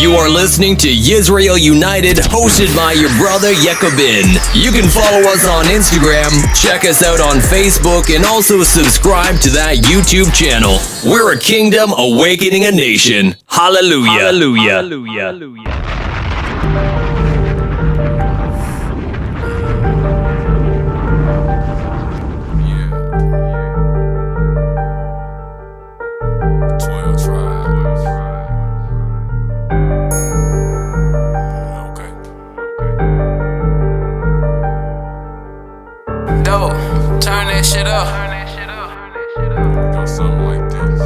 You are listening to Yisrael United, hosted by your brother Yekobin. You can follow us on Instagram, check us out on Facebook, and also subscribe to that YouTube channel. We're a kingdom awakening a nation. Hallelujah. Hallelujah. Hallelujah. Hallelujah. Turn that shit up. Something like this.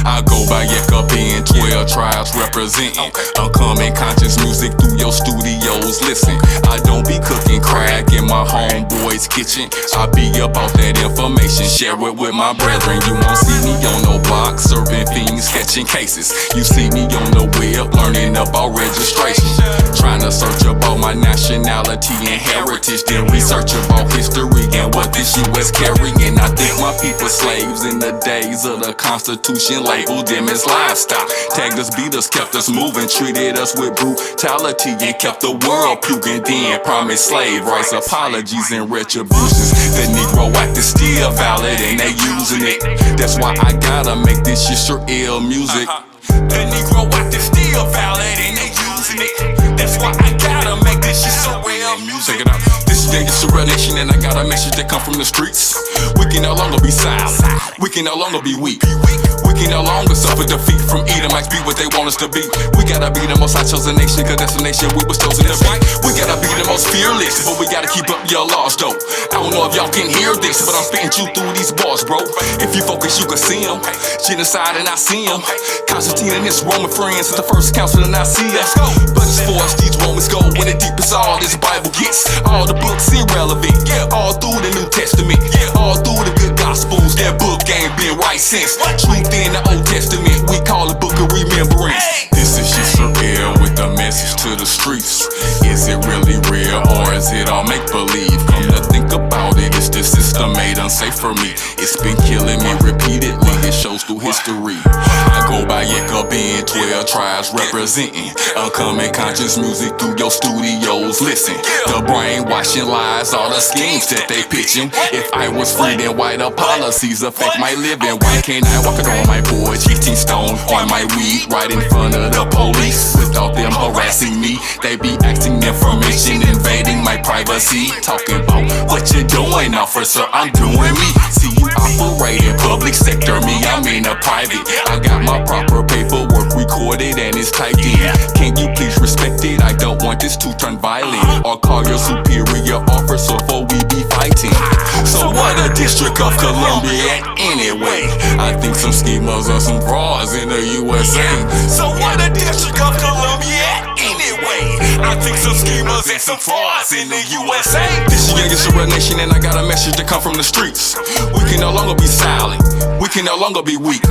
I go by Yekobin, 12 tribes representing. Uncommon conscious music through your studios. Listen, I don't be cooking crack in my homeboy's kitchen. I be about that information, share it with my brethren. You won't see me on no block, serving things, sketching cases. You see me on the web, learning about registration. Trying to search about my nationality and heritage, then research about history and what this U.S. carrying. I think my people slaves in the days of the Constitution, labeled them as livestock. Tagged us, beat us, kept us moving, treated us with brutality, and kept the world puking. Then promised slave rights, apologies, and retributions. The Negro Act is still valid and they using it. That's why I gotta make this Yisrael music. The Negro Act is still valid and they using it. That's why I gotta make this Yisrael music. Check it out. This is the Yisrael nation, and I got a message that come from the streets. We can no longer be silent. We can no longer be weak. We can no longer suffer defeat from Edomites, be what they want us to be. We gotta be the most high chosen nation, cause that's the nation we was chosen to be. We gotta be the most fearless, but we gotta keep up your laws though. I don't know if y'all can hear this, but I'm spitting you through these bars, bro. If you focus, you can see them. Genocide and I see them. Constantine and his Roman friends at the first council of Nicaea. But as far as these Romans go, when the deepest all this Bible gets, all the books irrelevant. All through the New Testament, all through the good Gospels. That book ain't been right since. Truth in the Old Testament, we call it book of remembrance. This is Yisrael with a message to the streets. Is it really real or is it all make-believe? Come to think about it, it's the system made unsafe for me. It's been killing me repeatedly, it shows through history. I go by Yekobin, 12 tribes representing. Uncommon conscious music through your studios. Listen, the brainwashing lies, all the schemes that they pitching. If I was free, then why the policies affect my living? Why can't I walk on my porch, 15 stone on my weed, right in front of the police without them harassing me? They be asking information, invading my privacy, talking about what you doing, officer. I'm doing me. See, you operate in public sector, me, I'm in a private. I got my proper paperwork recorded and it's typed in. Can you please respect it? I don't want this to turn violent or call your superior officer for we be fighting. So what a District of Columbia at anyway? I think some schemers or some frauds in the USA. So what a District of Columbia at anyway? I think some schemers and some frauds in the USA. This is youngest Yisrael nation, and I got a message to come from the streets. We can no longer be silent. We can no longer be weak.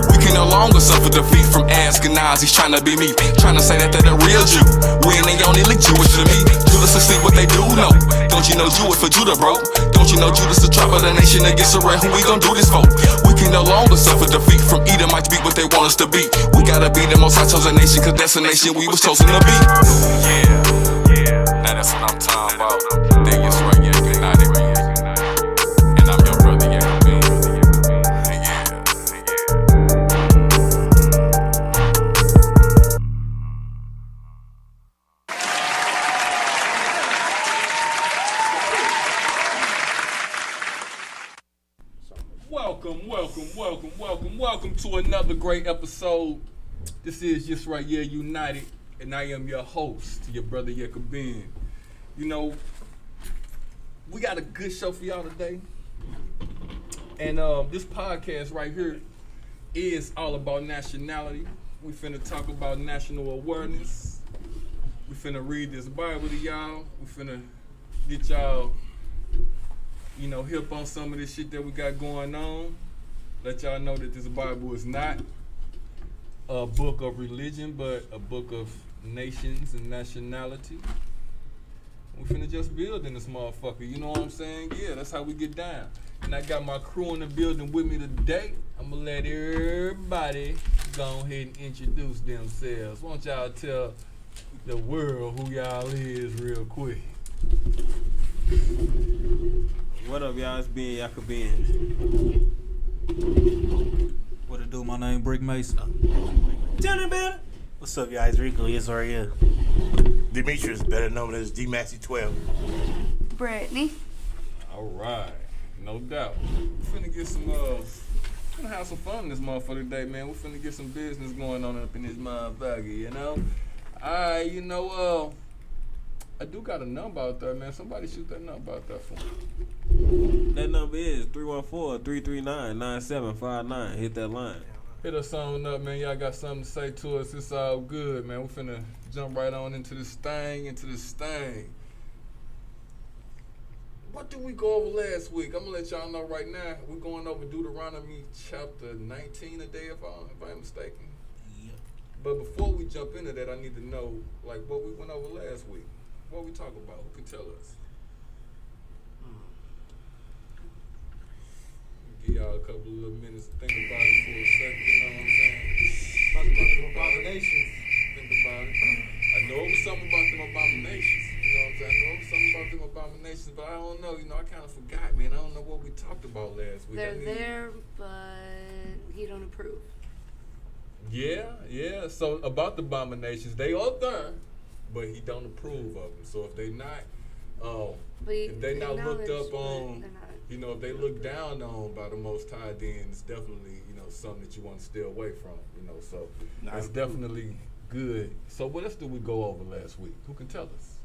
We can no longer suffer defeat from Ashkenazis trying to be me, trying to say that they're the real Jew when they only look Jewish to me. Judas to see what they do know. Don't you know Jewish for Judah, bro? Don't you know Judas the tribe of the nation against Israel? Who we gon' do this for? We can no longer suffer defeat from Edomites, be what they want us to be. We gotta be the most high chosen nation, cause that's the nation we was chosen to be. Yeah, now that's what I'm talking about. They Yisrael United, and I'm your brother Yekobin. Welcome to another great episode. This is Yisrael United, and I am your host, your brother Yekobin. You know, we got a good show for y'all today, and this podcast right here is all about nationality. We finna talk about national awareness. We finna read this Bible to y'all. We finna get y'all, hip on some of this shit that we got going on. Let y'all know that this Bible is not a book of religion, but a book of nations and nationality. We finna just build in this motherfucker, you know what I'm saying? Yeah, that's how we get down. And I got my crew in the building with me today. I'm gonna let everybody go ahead and introduce themselves. Why don't y'all tell the world who y'all is real quick? What up, y'all? It's Ben Yakobin. What it do? My name Brick Mason. What's up, guys? Rico Israel. Demetrius, better known as D Maxi 12. Brittany. All right, no doubt. We're finna get some, finna have some fun in this motherfucker today, man. We're finna get some business going on up in this motherfucker, you know? Alright, I do got a number out there, man. Somebody shoot that number out there for me. That number is 314-339-9759. Hit that line. Hit us on up, man. Y'all got something to say to us. It's all good, man. We're finna jump right on into this thing, What did we go over last week? I'm gonna let y'all know right now. We're going over Dueteronomy chapter 19 today, if I'm mistaken. Yep. But before we jump into that, I need to know, like, what we went over last week. What we talk about? Who can tell us? Give y'all a couple of little minutes to think about it for a second, you know what I'm saying? Talk about the abominations. Think about it. I know it was something about them abominations. You know what I'm saying? I know it was something about them abominations, but I don't know. I kind of forgot, man. I don't know what we talked about last week. They're there, but he don't approve. Yeah. So about the abominations, they are there, but he don't approve of them. So if they not, if they not looked up on, if they look down on by the Most High, then it's definitely something that you want to stay away from. So it's definitely good. So what else did we go over last week? Who can tell us?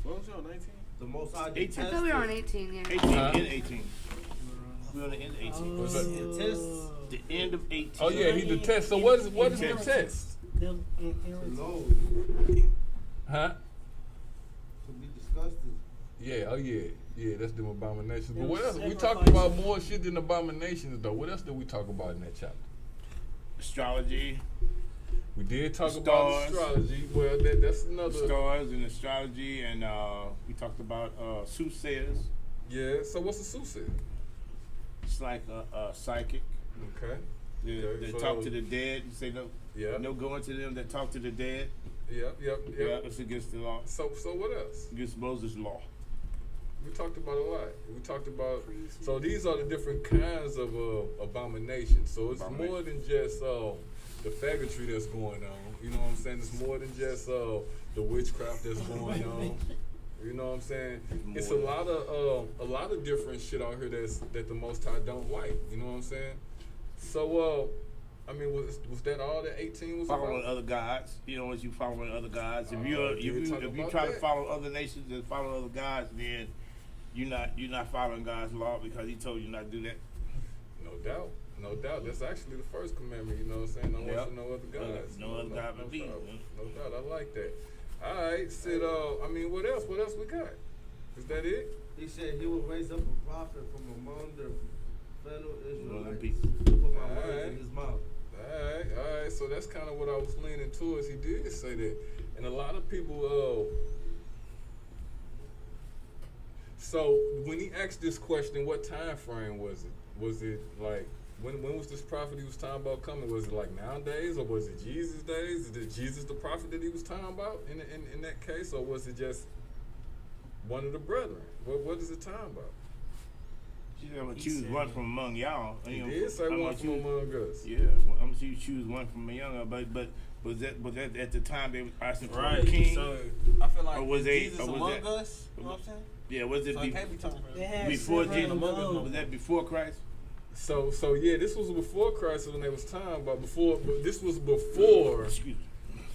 What was y'all, 19? The most I 18. I thought we were on 18, yeah. 18 and 18. We're on the end of 18. What's that? The end of 18. Oh yeah, he the test. So what is the test? Huh? To be discussed. Yeah, that's them abominations. But what else? We talked about more shit than abominations, though. What else did we talk about in that chapter? Astrology. We did talk Stars. about astrology. Well, that's another. Stars and astrology, and we talked about soothsayers. Yeah. So what's a soothsayer? It's like a psychic. Okay. They so talk to the dead. You say no. Yeah. No going to them that talk to the dead. Yep. Yeah, it's against the law. So what else? Against Moses' law. We talked about a lot. We talked about. So these are the different kinds of abominations. So it's more than just the faggotry that's going on. You know what I'm saying? It's more than just the witchcraft that's going on. You know what I'm saying? It's a lot of different shit out here that the Most High don't like. You know what I'm saying? So was that all that 18 was Following about? other gods. Once you following other gods, if you about try that. to follow other nations and follow other gods, then you're not following God's law because He told you not to do that. No doubt. That's actually the first commandment. You know what I'm saying? Don't worship no other gods. No other god but me. No doubt. I like that. All right, Sid. What else? What else we got? Is that it? He said he will raise up a prophet from among the fellow Israelites. Put my words in his mouth. All right. So that's kind of what I was leaning towards. He did say that, and a lot of people. So when he asked this question, what time frame was it? Was it like when was this prophet he was talking about coming? Was it like nowadays, or was it Jesus' days? Is it Jesus the prophet that he was talking about in that case, or was it just one of the brethren? What is it talking about? She said, I'm going to choose one from among y'all. He did say one from among us. Yeah, I'm going to choose one from among y'all. But was that at the time they was asking for a king? So I feel like Or was Jesus or was among that- us. You know what I'm saying? Yeah, was it So it can't be talking about before Jesus? Was that before Christ? So yeah, this was before Christ when they was talking about before. But this was before. Excuse me.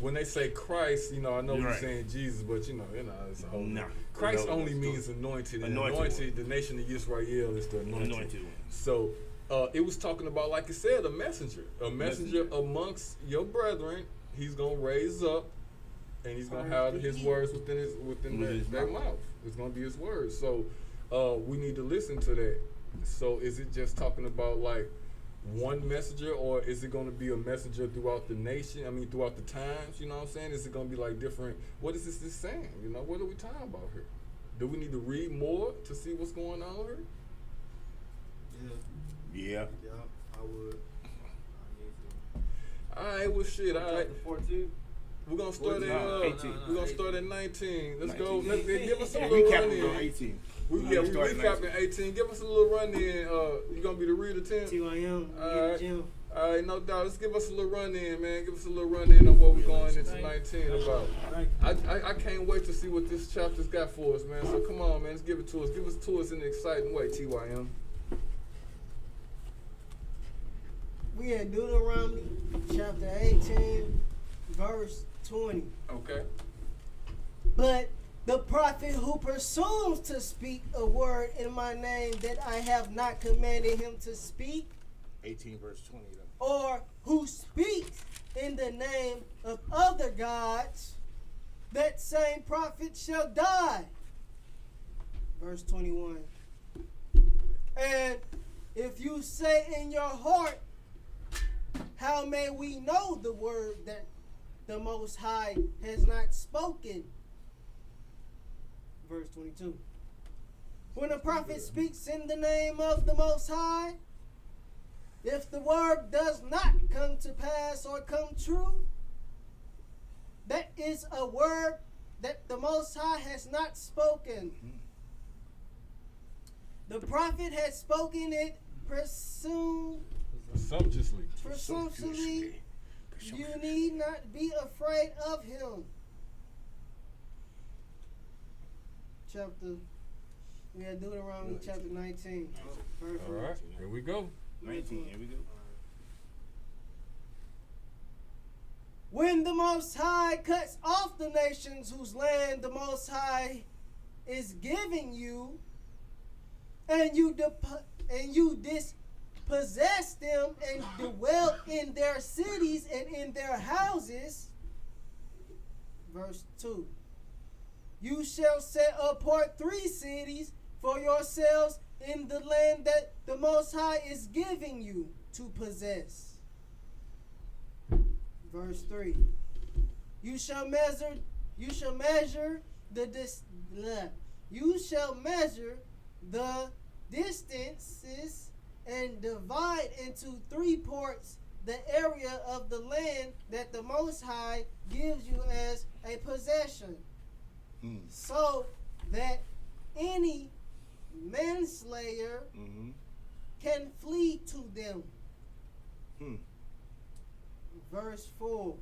When they say Christ, I know we're Right. saying Jesus, but it's a whole. No. Christ No, only it's means anointed. And Anointed anointed, the nation of Israel is the anointed. Anointed one. So it was talking about, like it said, a messenger amongst your brethren. He's gonna raise up, and he's gonna have his words within their mouth. It's gonna be his words. So we need to listen to that. So is it just talking about like one messenger, or is it going to be a messenger throughout the nation? Throughout the times. You know what I'm saying? Is it going to be like different? What is this saying? What are we talking about here? Do we need to read more to see what's going on here? Yeah. Yeah, I would. All right, well, shit. All right, Chapter 14. we're gonna start at 18. we're gonna start at 19. Let's 19. go. Give us a And little recap run was on in. 18. We start at recapping 18. Give us a little run in. You gonna be the reader 10? TYM, Alright. Jim. All right, no doubt. Let's give us a little run in, man. Give us a little run in on what we're going into 19 about. I can't wait to see what this chapter's got for us, man. So come on, man. Let's give it to us. Give it to us in an exciting way, TYM. We in Dueteronomy, chapter 18, verse 20. Okay. But the prophet who presumes to speak a word in my name that I have not commanded him to speak, 18 verse 20 though. or who speaks in the name of other gods, that same prophet shall die. Verse 21. And if you say in your heart, how may we know the word that the Most High has not spoken? Verse 22. When a prophet speaks in the name of the Most High, if the word does not come to pass or come true, that is a word that the Most High has not spoken. The prophet has spoken it Presumptuously. presumptuously. You need not be afraid of him. We are Dueteronomy chapter 19. All right, here we go. 19, here we go. When the Most High cuts off the nations whose land the Most High is giving you, and you dispossess them and dwell in their cities and in their houses. Verse 2. You shall set apart 3 cities for yourselves in the land that the Most High is giving you to possess. Verse 3. You shall measure the distances and divide into 3 parts the area of the land that the Most High gives you as a possession, so that any manslayer can flee to them. Verse 4.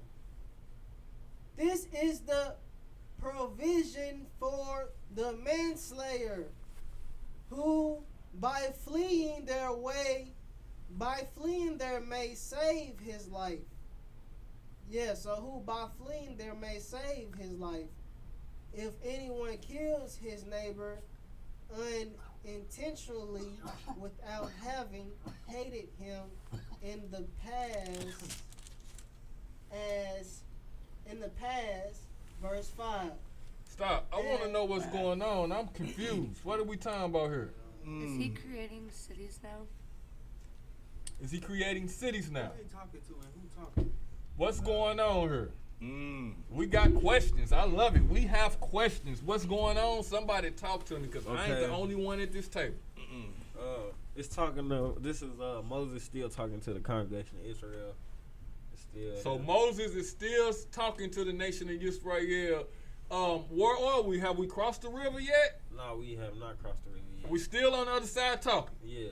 This is the provision for the manslayer, who by fleeing there may save his life. Yes, so who by fleeing there may save his life. If anyone kills his neighbor unintentionally without having hated him in the past, verse 5. Stop. I want to know what's going on. I'm confused. What are we talking about here? Is he creating cities now? Is he creating cities now? Who they talking to and who talking? What's going on here? We got questions. I love it. We have questions. What's going on? Somebody talk to me, because I ain't the only one at this table. It's talking to, this is Moses still talking to the congregation of Israel. It's still So Moses is still talking to the nation of Israel. Where are we? Have we crossed the river yet? No, we have not crossed the river yet. We still on the other side talking. Yeah.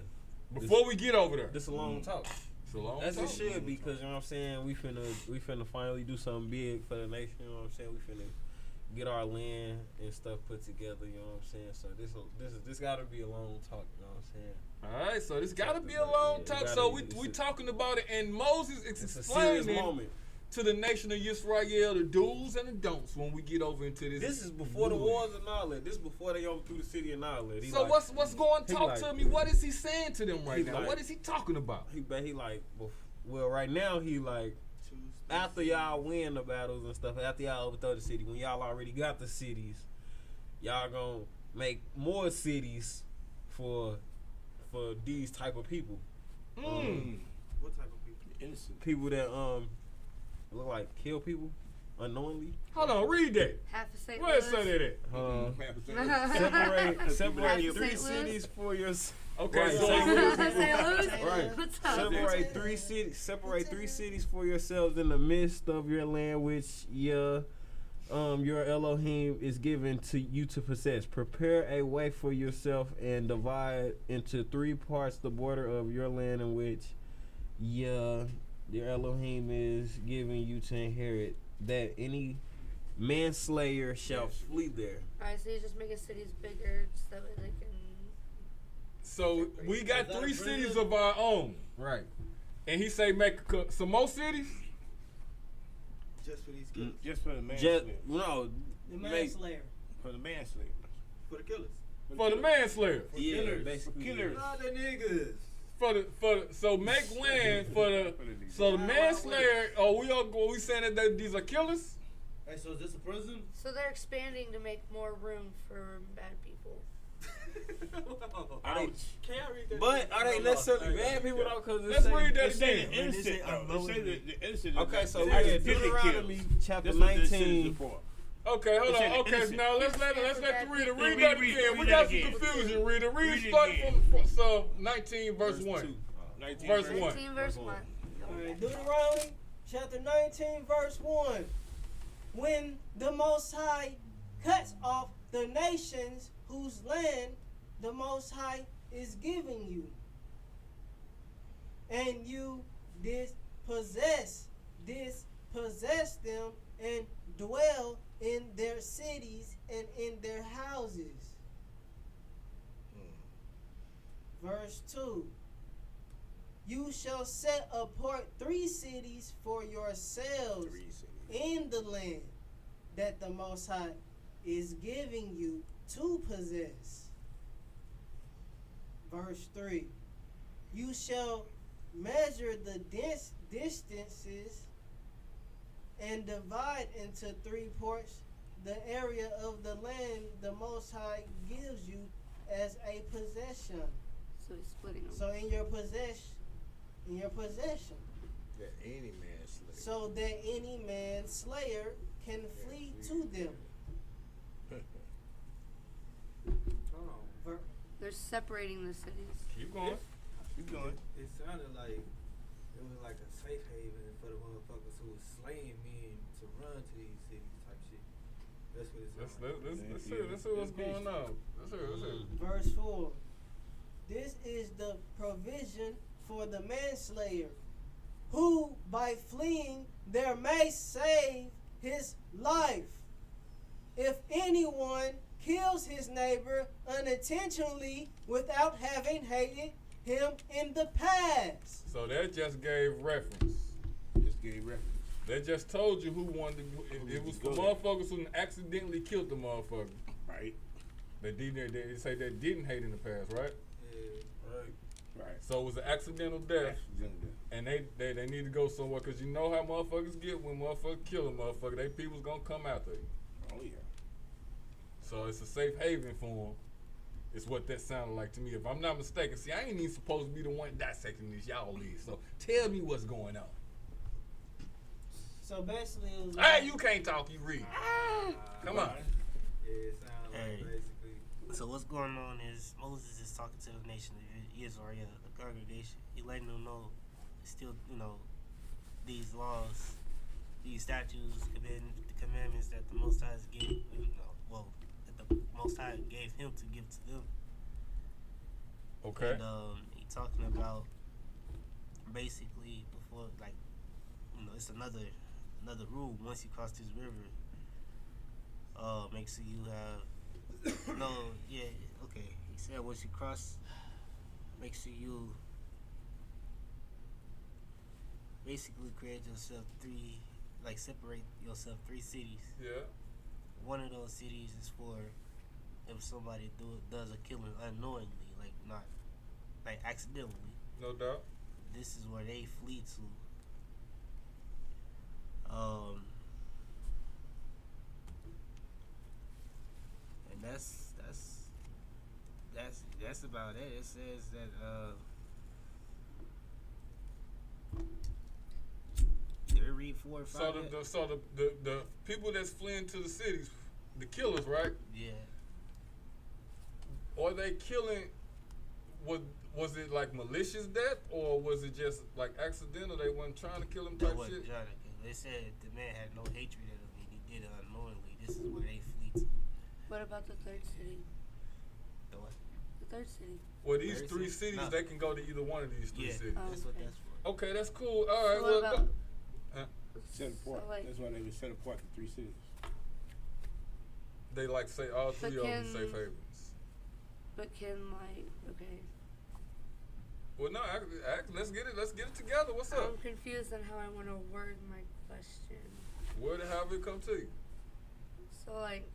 Before we get over there. This a long talk. It's a long As talk. it should be, because you know what I'm saying, we finna finally do something big for the nation, you know what I'm saying? We finna get our land and stuff put together, you know what I'm saying? So this gotta be a long talk, you know what I'm saying? All right, so this gotta be a long talk. So we talking about it, and Moses is It's a serious explaining moment. to the nation of Israel the do's and the don'ts when we get over into this. This is before the wars and all that. This is before they overthrew the city and all that. So what's going? Talk like, to me. What is he saying to them right now? like- What is he talking about? He like, well, right now he like, after y'all win the battles and stuff, after y'all overthrow the city, when y'all already got the cities, y'all gonna make more cities for these type of people. What type of people? Innocent. People that look like kill people unknowingly. Hold on, read that. Half of St. Where it Louis. say that at? Separate Half of 3 St. Louis. cities for yourself. Okay, Right. so Say Louis. Right. What's up? Separate three cities for yourselves in the midst of your land, which your Elohim is given to you to possess. Prepare a way for yourself and divide into 3 parts the border of your land in which your Elohim is giving you to inherit, that any manslayer shall flee there. Alright, so he's just making cities bigger so that they can. So we got 3 cities of our own, Right. and he say make some more cities. Just for these killers. Just for the Just manslayer. no. The make- manslayer. For the manslayer. For the killers. For the manslayer. Yeah, killers. basically. Killers. Not the niggas. So make land for the manslayer. Oh, we saying that these are killers? Hey, so is this a prison? So they're expanding to make more room for bad people. Are they, Can I read that? but are they necessarily bad people though? Because Let's read that They say again. the innocent, though. They say the innocent. Okay, so we That's had guilty Deuteronomy kills. chapter That's what this is 19. for. Okay, hold They said on. Okay, innocent. now let's let the reader read Read, that read, again. read We that got some again. confusion. Read Read it start again. from 19 verse 1. 19 Verse 1. 19 verse 1. Alright, Deuteronomy chapter 19, verse 1. When the Most High cuts off the nations whose land the Most High is giving you, and you dispossess them and dwell in their cities and in their houses. Verse 2. You shall set apart 3 cities for yourselves in the land that the Most High is giving you to possess. Verse 3. You shall measure the distances and divide into 3 parts the area of the land the Most High gives you as a possession. So he's splitting them. So in your possession, That any man slave. so that any man slayer can flee to them. Hold on. They're separating the cities. Keep going. Keep going. It sounded like it was like a safe haven for the motherfuckers who was slaying men to run to these cities type shit. That's what it sounded like. Let's see what's going on. Let's hear. Verse 4. This is the provision for the manslayer, who by fleeing there may save his life. If anyone kills his neighbor unintentionally without having hated him in the past. So that just gave reference. Just gave reference. They just told you who wanted to. It was for motherfuckers who accidentally killed the motherfucker. Right. They say they didn't hate in the past, right? Right. So it was an accidental death, and they need to go somewhere, because you know how motherfuckers get when motherfuckers kill a motherfucker. They people's gonna come after you. Oh yeah. So it's a safe haven for them. It's what that sounded like to me. If I'm not mistaken, see, I ain't even supposed to be the one dissecting this, y'all is. So tell me what's going on. So basically it was Hey, you can't talk, you read. Come on. Yeah, it sounded like Hey. basically. So what's going on is Moses is talking to the nation of Israel, the congregation. He letting them know still, these laws, these statutes, the commandments that the Most High gave, that the Most High gave him to give to them. Okay. And he talking about basically before, it's another rule. Once you cross this river, make sure you have He said once you cross, make sure you basically create yourself separate yourself 3 cities. Yeah. One of those cities is for if somebody does a killing unknowingly, not accidentally. No doubt. This is where they flee to. And that's about it. It says that did we read 4 or 5? So the people that's fleeing to the cities, the killers, right? Yeah. Are they killing was it like malicious death, or was it just like accidental? They weren't trying to kill him They type wasn't shit. trying to kill. They said the man had no hatred of him and he did it unknowingly. This is where they flee to. What about the third city? The what? The third city. Well, these Third three city? cities, No. they can go to either one of these three Yeah, cities. that's what Okay. that's for. Okay, that's cool. All right, So well, what about? Set apart. So, like- That's why they were set apart the 3 cities. they like say all three of them can- safe havens. But can like okay. Well, no, let's get it. Let's get it together. What's up? I'm confused on how I want to word my question. Where the hell it come to you? So like,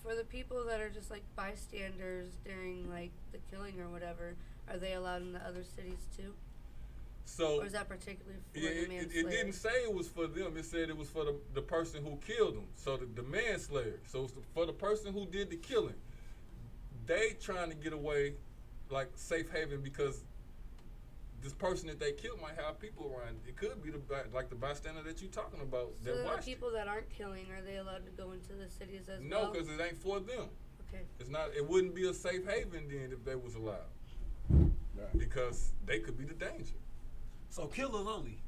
for the people that are just like bystanders during like the killing or whatever, are they allowed in the other cities too? So Or is that particularly for yeah, the it manslayer? didn't say it was for them. It said it was for the person who killed them. So the manslayer. So it's for the person who did the killing. They trying to get away, like safe haven, because this person that they killed might have people around. It could be like the bystander that you talking about So that the watched people that aren't killing, are they allowed to go into the cities as it. well? No, because it ain't for them. Okay. It's not. It wouldn't be a safe haven then if they was allowed, Right. because they could be the danger. So killers only.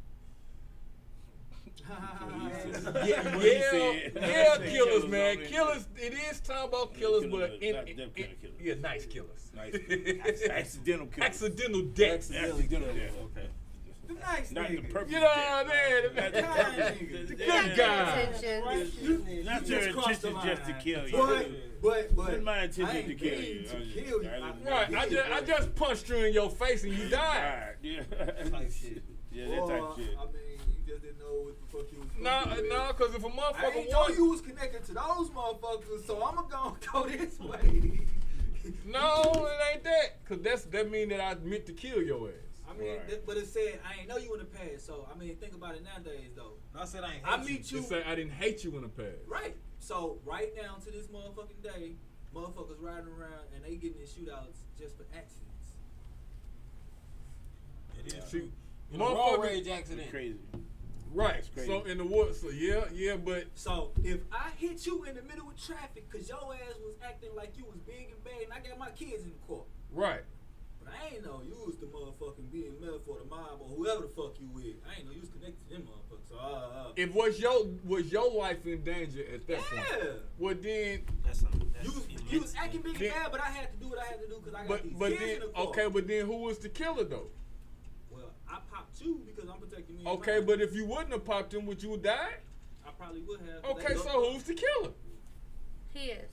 Yeah, killers, man. Killers. It is time about killers, but Not them killers. yeah, nice killers. Nice killers. Accidental killers. Accidental deaths. Accidental death. Okay. The nice Not the niggas. purpose. You know what I mean? Not The kind niggas. The good guy. Attention. Not You your just crossed the intention just to line. kill you. But Not my I intention ain't to kill mean you. to kill you. Right. I just punched you in your face and you died. Alright, yeah. Type shit. Yeah, that Or, type shit. I mean, you just didn't know what the fuck you was fucking with. No, because if a I motherfucker ain't know wants, you was connected to those motherfuckers, so I'ma go this way. no, it ain't that. Because that mean that I meant to kill your ass. I mean, Right. but it said I ain't know you in the past, so I mean, think about it nowadays though. I said I ain't I hate meet You you say I didn't hate you in the past. right. So right now to this motherfucking day, motherfuckers riding around and they getting in shootouts just for accidents. It is. See, In a road motherfuckers, rage accident. Crazy. right. That's crazy. So in the woods, so yeah, but So if I hit you in the middle of traffic because your ass was acting like you was big and bad and I got my kids in the court. right. But I ain't know you was the motherfucking being male for the mob or whoever the fuck you with. I ain't know you was connected to them motherfuckers. So If was your life in danger at that point? yeah. Well then, That's something. You was acting big and Then- bad, but I had to do what I had to do because I got these but kids then in the court. okay, but then who was the killer though? Well, I popped you because I'm protecting me. and Okay, mine. but if you wouldn't have popped him, would you have died? I probably would have. but Okay, they so go- who's the killer? He is.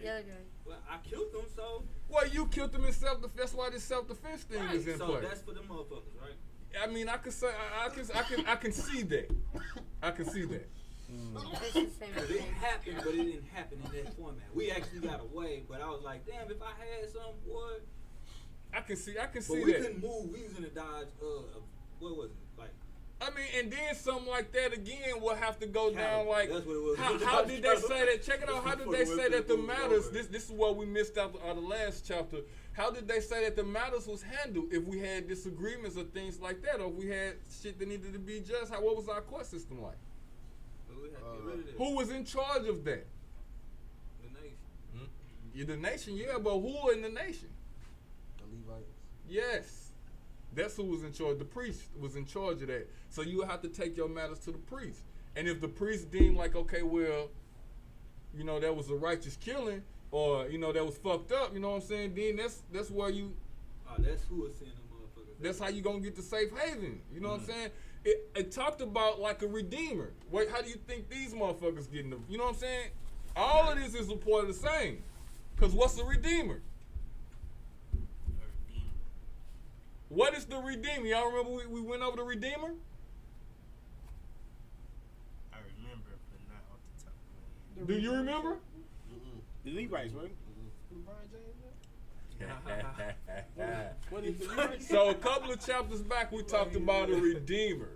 The other guy. Well, I killed them, so Well, you killed him in self-defense. That's why this self-defense thing right. is in So play. that's for them motherfuckers, right? I mean, I can say, I can see that. I can see that. It's the same Cause it thing. happened, but it didn't happen in that format. We actually got away, but I was like, damn, if I had some, boy. I can see But that. we couldn't move. We was in a Dodge. What was it? Like, I mean, and then something like that again will have to go down. Cali. Like, That's what it was. how did they say that? Check it out. How did they say that the Fucking matters? over. This is what we missed out of the last chapter. How did they say that the matters was handled if we had disagreements or things like that, or if we had shit that needed to be judged? What was our court system like? we had to get rid of that. Who was in charge of that? The nation. You're the nation, yeah, but who in the nation? The Levites. Yes. That's who was in charge. The priest was in charge of that. So you would have to take your matters to the priest. And if the priest deemed like, okay, well, you know, that was a righteous killing, or, you know, that was fucked up, you know what I'm saying? Then that's where you, That's who was sending them motherfuckers. that's how you gonna get to safe haven. You know what I'm saying? It talked about like a redeemer. Wait, how do you think these motherfuckers getting them? You know what I'm saying? All of this is a part of the same. Cause what's a redeemer? What is the redeemer? Y'all remember we went over the redeemer? I remember, but not off the top of my head. Do you remember? The Levites, right? What is the Levites? So a couple of chapters back, we talked about a redeemer.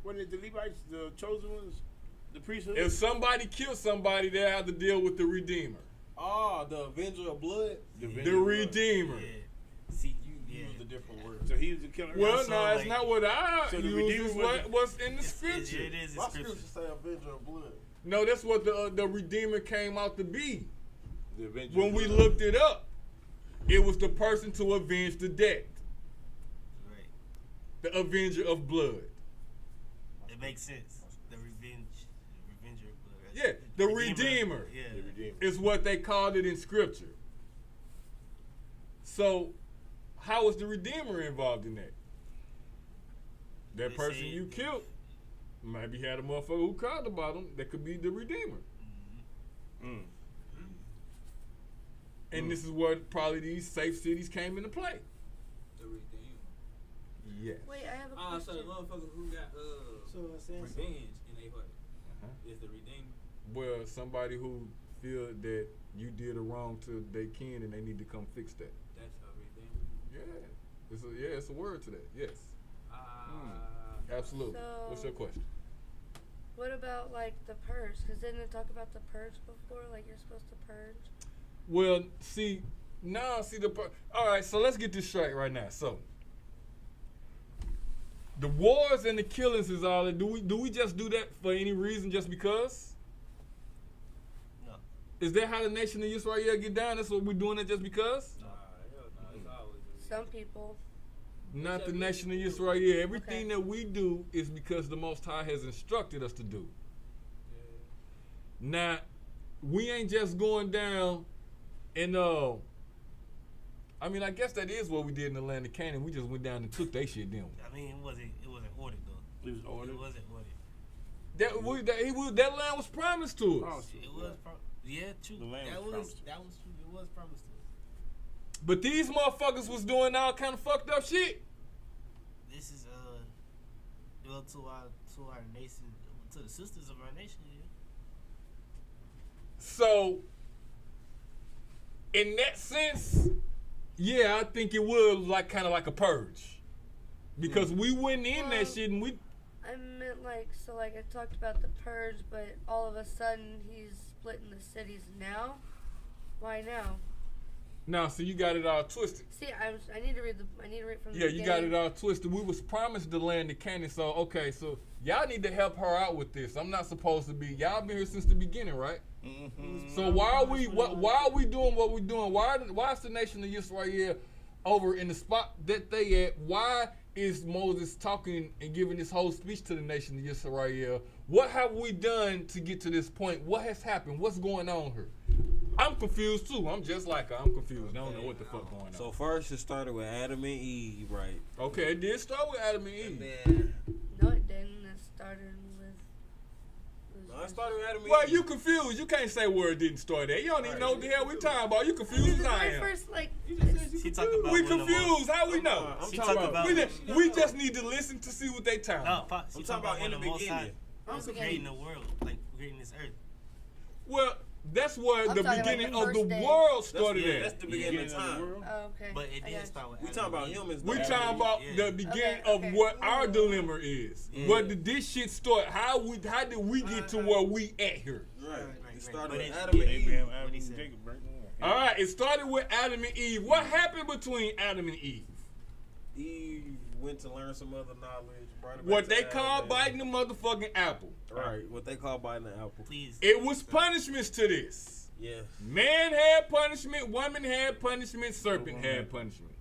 What is the Levites, the chosen ones? The priesthood? If somebody killed somebody, they have to deal with the redeemer. Oh, the Avenger of Blood. The redeemer. Yeah. See, you Use a different word. So he was the killer. Well, So, no, that's like- not what I So the use. redeemer It's was what's in the It scripture. is in My scripture. scripture say Avenger of Blood. No, that's what the redeemer came out to be The Avenger when of we Blood. looked it up. It was the person to avenge the debt. Right. The avenger of blood. It makes sense. The revenger of blood. Yeah, the redeemer. Yeah. Is what they called it in scripture. So, how was the redeemer involved in that? That They person said- you killed, maybe had a motherfucker who cried about him. That could be the redeemer. And this is where probably these safe cities came into play. The redeemer. Yes. Wait, I have a So question. the motherfucker who got So I'm saying revenge in their heart Uh-huh. is the redeemer. Well, somebody who feel that you did a wrong to their kin and they need to come fix that. That's a redeemer. Yeah, it's a word to that. Yes, absolutely. So- What's your question? What about like the purge? Because didn't it talk about the purge before? Like you're supposed to purge. Well, see, all right, so let's get this straight right now. So, the wars and the killings is all that. Do we just do that for any reason, just because? No. Is that how the nation of Israel get down? That's what we're doing it just because? Nah, hell no. It's always a redeemer. Some people. Not the nation of Israel. Everything that we do is because the Most High has instructed us to do. Now, we ain't just going down and I mean, I guess that is what we did in the land of Canaan. We just went down and took that shit, didn't we? I mean, it wasn't ordered though. It was ordered. It wasn't ordered. That land was promised to us. It was. Yeah, true. The land that was was promised. true. It was promised to us. But these motherfuckers was doing all kind of fucked up shit. This is well to our nation, to the sisters of our nation. Yeah. So, in that sense, yeah, I think it was like kind of like a purge. Because we went in that shit and we... I meant like I talked about the purge, but all of a sudden he's splitting the cities now. Why now? Now, so you got it all twisted. See, I need to read from the Yeah, you got beginning. it all twisted. We was promised the land of Canaan, so okay, so y'all need to help her out with this. I'm not supposed to be. Y'all been here since the beginning, right? Mm-hmm. So why are we doing what we're doing? Why is the nation of Israel over in the spot that they at? Why is Moses talking and giving this whole speech to the nation of Israel? What have we done to get to this point? What has happened? What's going on here? I'm confused too. I'm just like her. I'm confused. I don't know what the fuck going on. So first it started with Adam and Eve, right? Okay, it did start with Adam and Eve. then No, it didn't. It started with. no, it started with Adam and Well, Eve. you confused. You can't say where it didn't start at. You don't even know what the hell we talking about. You confused as I Very am. first, like. She talked about We when the confused. How we know? I'm She talking talked about. about- We just need to listen to see what they talking No, about. she I'm talking talking about when in the the Most High beginning. was creating the world, like creating this earth. Well, that's where I'm the talking about beginning the of the first day. world That's, started that's at. the beginning of time. Oh, okay. But it I got did you. start with We Adam talking about and Eve. humans. We though. talking about Yeah. the beginning Okay, of okay. what our dilemma is. Yeah. Where did this shit start? How did we get to where we at here? Right. It started But with it- Adam and Eve. Abraham, What Adam, he and said. Jacob, right? All right, it started with Adam and Eve. What happened between Adam and Eve? Eve went to learn some other knowledge. brought it back What to they Adam call and- biting the motherfucking apple. Right. What they call biting the apple. Please. It was punishments to this. Yes. Man had punishment, woman had punishment, serpent had punishment.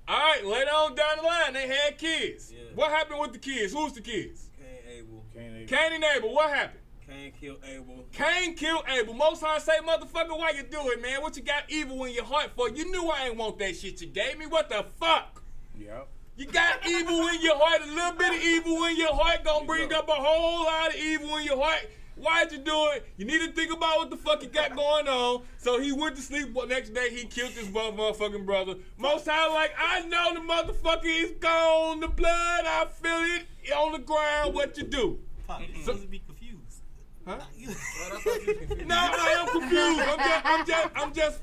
All right, later on down the line, they had kids. Yeah. What happened with the kids? Who's the kids? Cain, Abel. Cain and Abel. What happened? Cain killed Abel. Cain killed Abel. Most High say, motherfucker, why you do it, man? What you got evil in your heart for? You knew I ain't want that shit you gave me. What the fuck? Yep. You got evil in your heart. A little bit of evil in your heart gonna bring up a whole lot of evil in your heart. Why'd you do it? You need to think about what the fuck you got going on. So he went to sleep. But next day he killed his motherfucking brother. Most High like, I know the motherfucker is gone. The blood, I feel it on the ground. What you do? Pop, you're supposed to be confused. Huh? I thought you was confused. No, I am confused. I'm just.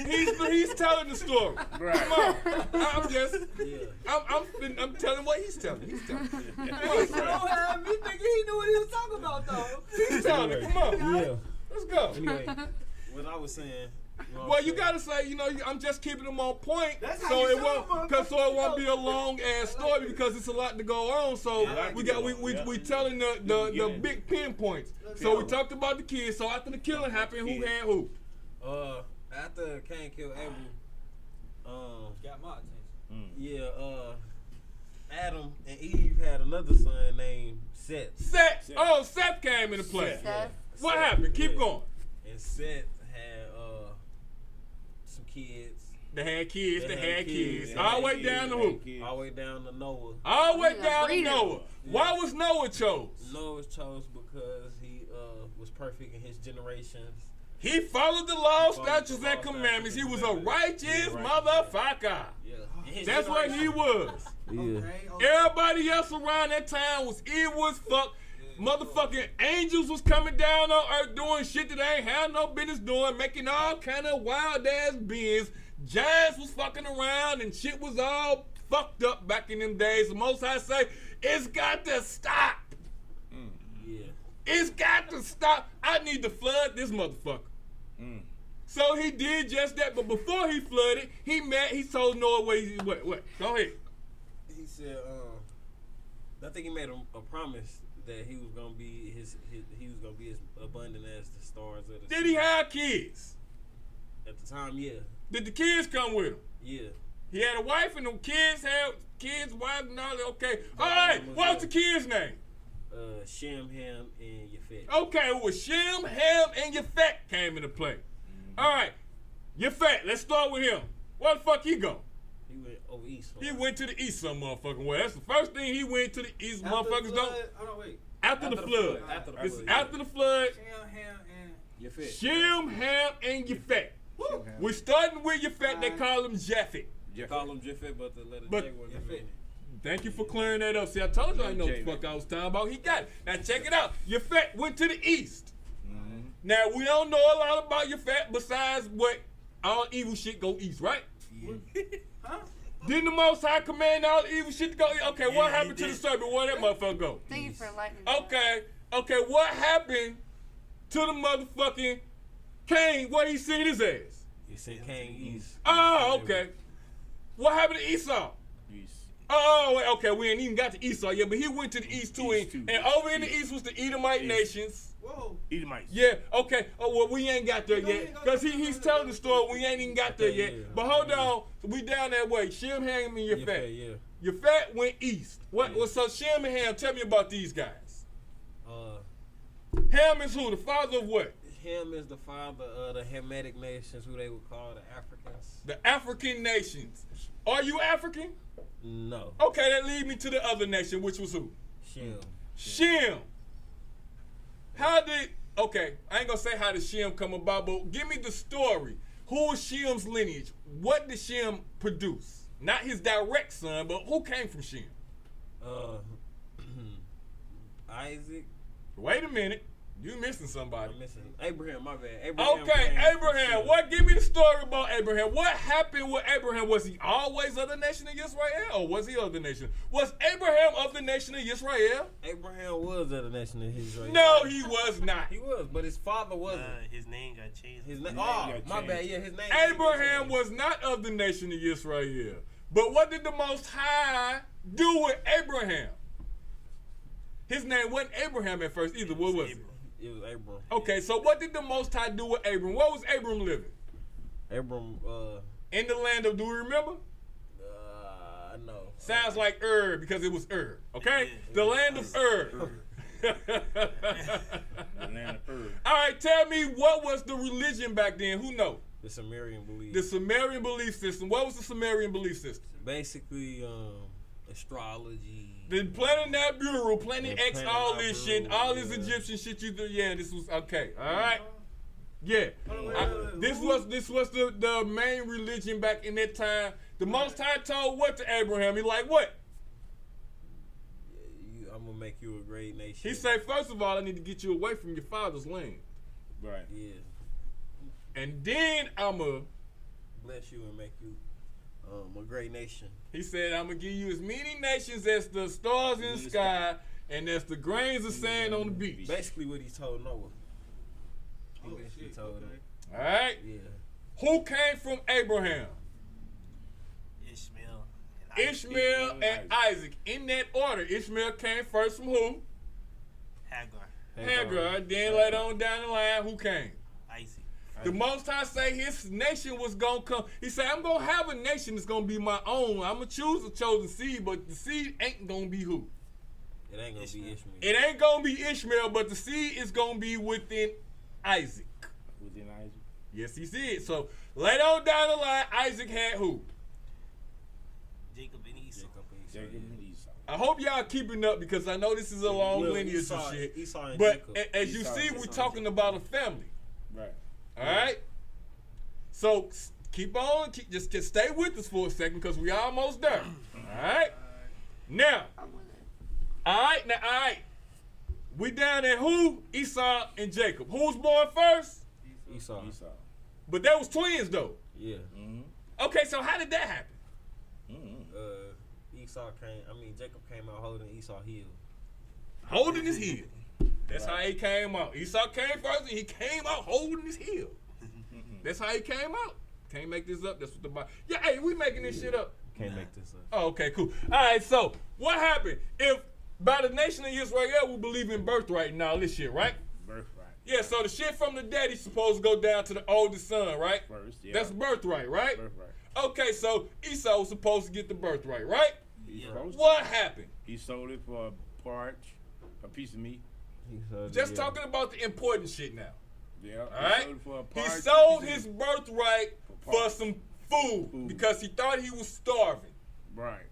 He's telling the story. Right. Come on. Yeah. I'm telling what he's telling. He's telling. Come on, Don't have me thinking he knew what he was talking about though. he's telling it. Come on. Yeah. Let's go. Anyway, what I was saying. what Well, I'm you saying- gotta say, I'm just keeping them on point, That's how so you it do won't, it, so it won't be a long ass story because it's a lot to go on. So we telling the big pinpoints. So we talked about the kids. So after the killing happened, who had who? After Cain killed Abel, Got my attention. Yeah, Adam and Eve had another son named Seth. Seth. Oh, Seth came into play. Seth. What Seth, happened? Keep yeah. going. And Seth had some kids. They had kids. They had kids. They All the had way kids, down to they who? had kids. All the way down to Noah. All the way Yeah, down to breeder. Noah. Why was Noah chose? Noah chose because he was perfect in his generations. He followed the law, He followed statutes, the law, and commandments. He was a statutes, righteous and motherfucker. Yeah. In his That's what he was. Yeah. Okay. Everybody else around that time was evil as fuck. Motherfucking angels was coming down on earth doing shit that they ain't had no business doing, making all kind of wild ass beings. Giants was fucking around and shit was all fucked up back in them days. The Most High say, it's got to stop. Yeah. It's got to stop. I need to flood this motherfucker. So he did just that, but before he flooded, he told Noah what? Go ahead. He said, I think he made a promise that he was gonna be he was gonna be as abundant as the stars of the Did he have kids? At the time, yeah. Did the kids come with him? Yeah. He had a wife and them kids had kids, wife and all that. Okay. All right. What's the kid's name? Shem, Ham, and Yafet. Okay, it was Shem, Ham, and Yafet came into play. All right. Yafet, let's start with him. Where the fuck he go? He went over east. He went to the east some motherfucking way. That's the first thing he went to the east. Motherfuckers don't. Hold on, wait. After the flood. After the It's flood. after the flood. Shem, Ham, and Yafet. Shem, Ham, and Yafet. We're starting with Yafet. They call him Japhet. Call him Jafet, but the letter But- J wasn't in it. Thank you for clearing that up. See, I told you I know what the fuck I was talking about. He got it. Now check it out. Yafet went to the east. Now we don't know a lot about Yafet besides what all evil shit go east, right? huh? Didn't the Most High command all evil shit to go east? Okay, what Yeah, happened he to the did. serpent? Where that motherfucker go? Thank you for enlightening. Okay, what happened to the motherfucking Cain where he seen his ass? He said Cain east. Oh, okay. What happened to Esau? Oh, wait, okay, we ain't even got to Esau yet, but he went to the east too, and over in the east was the Edomite nations. Whoa. Edomites. Yeah, okay. Oh, well, we ain't got there Go yet, ahead, go because ahead, he's go telling ahead. the story, we ain't even got there Okay, yet. yeah. But hold on, we down that way. Shem, Ham, and Yafet. Yafet, yeah. Yafet went east. Well, so Shem and Ham, tell me about these guys. Ham is who? The father of what? Ham is the father of the Hamitic nations, who they would call the Africans. The African nations. Are you African? No. Okay, that lead me to the other nation, which was who? Shem. Shem. How did, okay, I ain't gonna say how did Shem come about, but give me the story. Who was Shem's lineage? What did Shem produce? Not his direct son, but who came from Shem? Isaac. Wait a minute. You missing somebody. I'm missing Abraham, my bad. Abraham Okay, came from Abraham. Shem. What? Give me the story about Abraham. What happened with Abraham? Was he always of the nation of Israel, or was he of the nation? Was Abraham of the nation of Israel? Abraham was of the nation of Israel. No, he was not. He was, but his father wasn't. His name got changed. His name. name Oh, got my changed. bad. Yeah, his name. Abraham was not of the nation of Israel. But what did the Most High do with Abraham? His name wasn't Abraham at first either. What was it? It was Abram. Okay, so what did the Most High do with Abram? Where was Abram living? Abram. In the land of, do we remember? No. Sounds like Ur because it was Ur. Okay? The land of Ur. The land of Ur. All right, tell me what was the religion back then? Who know? The Sumerian belief. The Sumerian belief system. What was the Sumerian belief system? Basically, astrology. The Planet Bureau, Planet Yeah, X, Planet all this Bureau, shit, all this yeah. Egyptian shit you do. Yeah, this was okay. All right. Yeah. wait. This was the main religion back in that time. The Most High told what to Abraham? He like what? I'm gonna make you a great nation. He said, first of all, I need to get you away from your father's land, Right. Yeah. and then I'ma. Bless you and make you a great nation. He said, I'm gonna give you as many nations as the stars in the sky, and as the grains of sand on the beach. Basically, what he told Noah. He Oh, basically shit, told him. okay. All right. Yeah. Who came from Abraham? Ishmael. Ishmael and Isaac. In that order. Ishmael came first from who? Hagar. Hagar. Then later on down the line, who came? Isaac. The Most High say his nation was going to come. He said, I'm going to have a nation that's going to be my own. I'm going to choose a chosen seed, but the seed ain't going to be who? It ain't gonna be Ishmael. It ain't going to be Ishmael, but the seed is going to be within Isaac. Within Isaac? Yes, he did. So later on down the line, Isaac had who? Jacob and Esau. Jacob and Esau. I hope y'all keeping up because I know this is a long lineage and shit. Esau and But Jacob. as you see, we're talking about a family. Right. All right? So keep on, just stay with us for a second because we almost there. All right? Now, all right. We down at who? Esau and Jacob. Who was born first? Esau. But they was twins though. Yeah. Okay, so how did that happen? Jacob came out holding Esau heel. Holding his heel. That's how he came out. Esau came first and he came out holding his heel. That's how he came out. Can't make this up. That's what the Bible. Yeah, hey, we making this shit up. Can't make this up. Oh, okay, cool. All right, so what happened? If by the nation of Israel we believe in birthright and all this shit, right? Birthright. Yeah, so the shit from the daddy's supposed to go down to the oldest son, right? First, yeah. That's birthright, right? Birthright. Okay, so Esau was supposed to get the birthright, right? Yeah. What happened? He sold it for a piece of meat. Just talking about the important shit now. Yeah. All right? He He sold his birthright for some food because he thought he was starving. Right.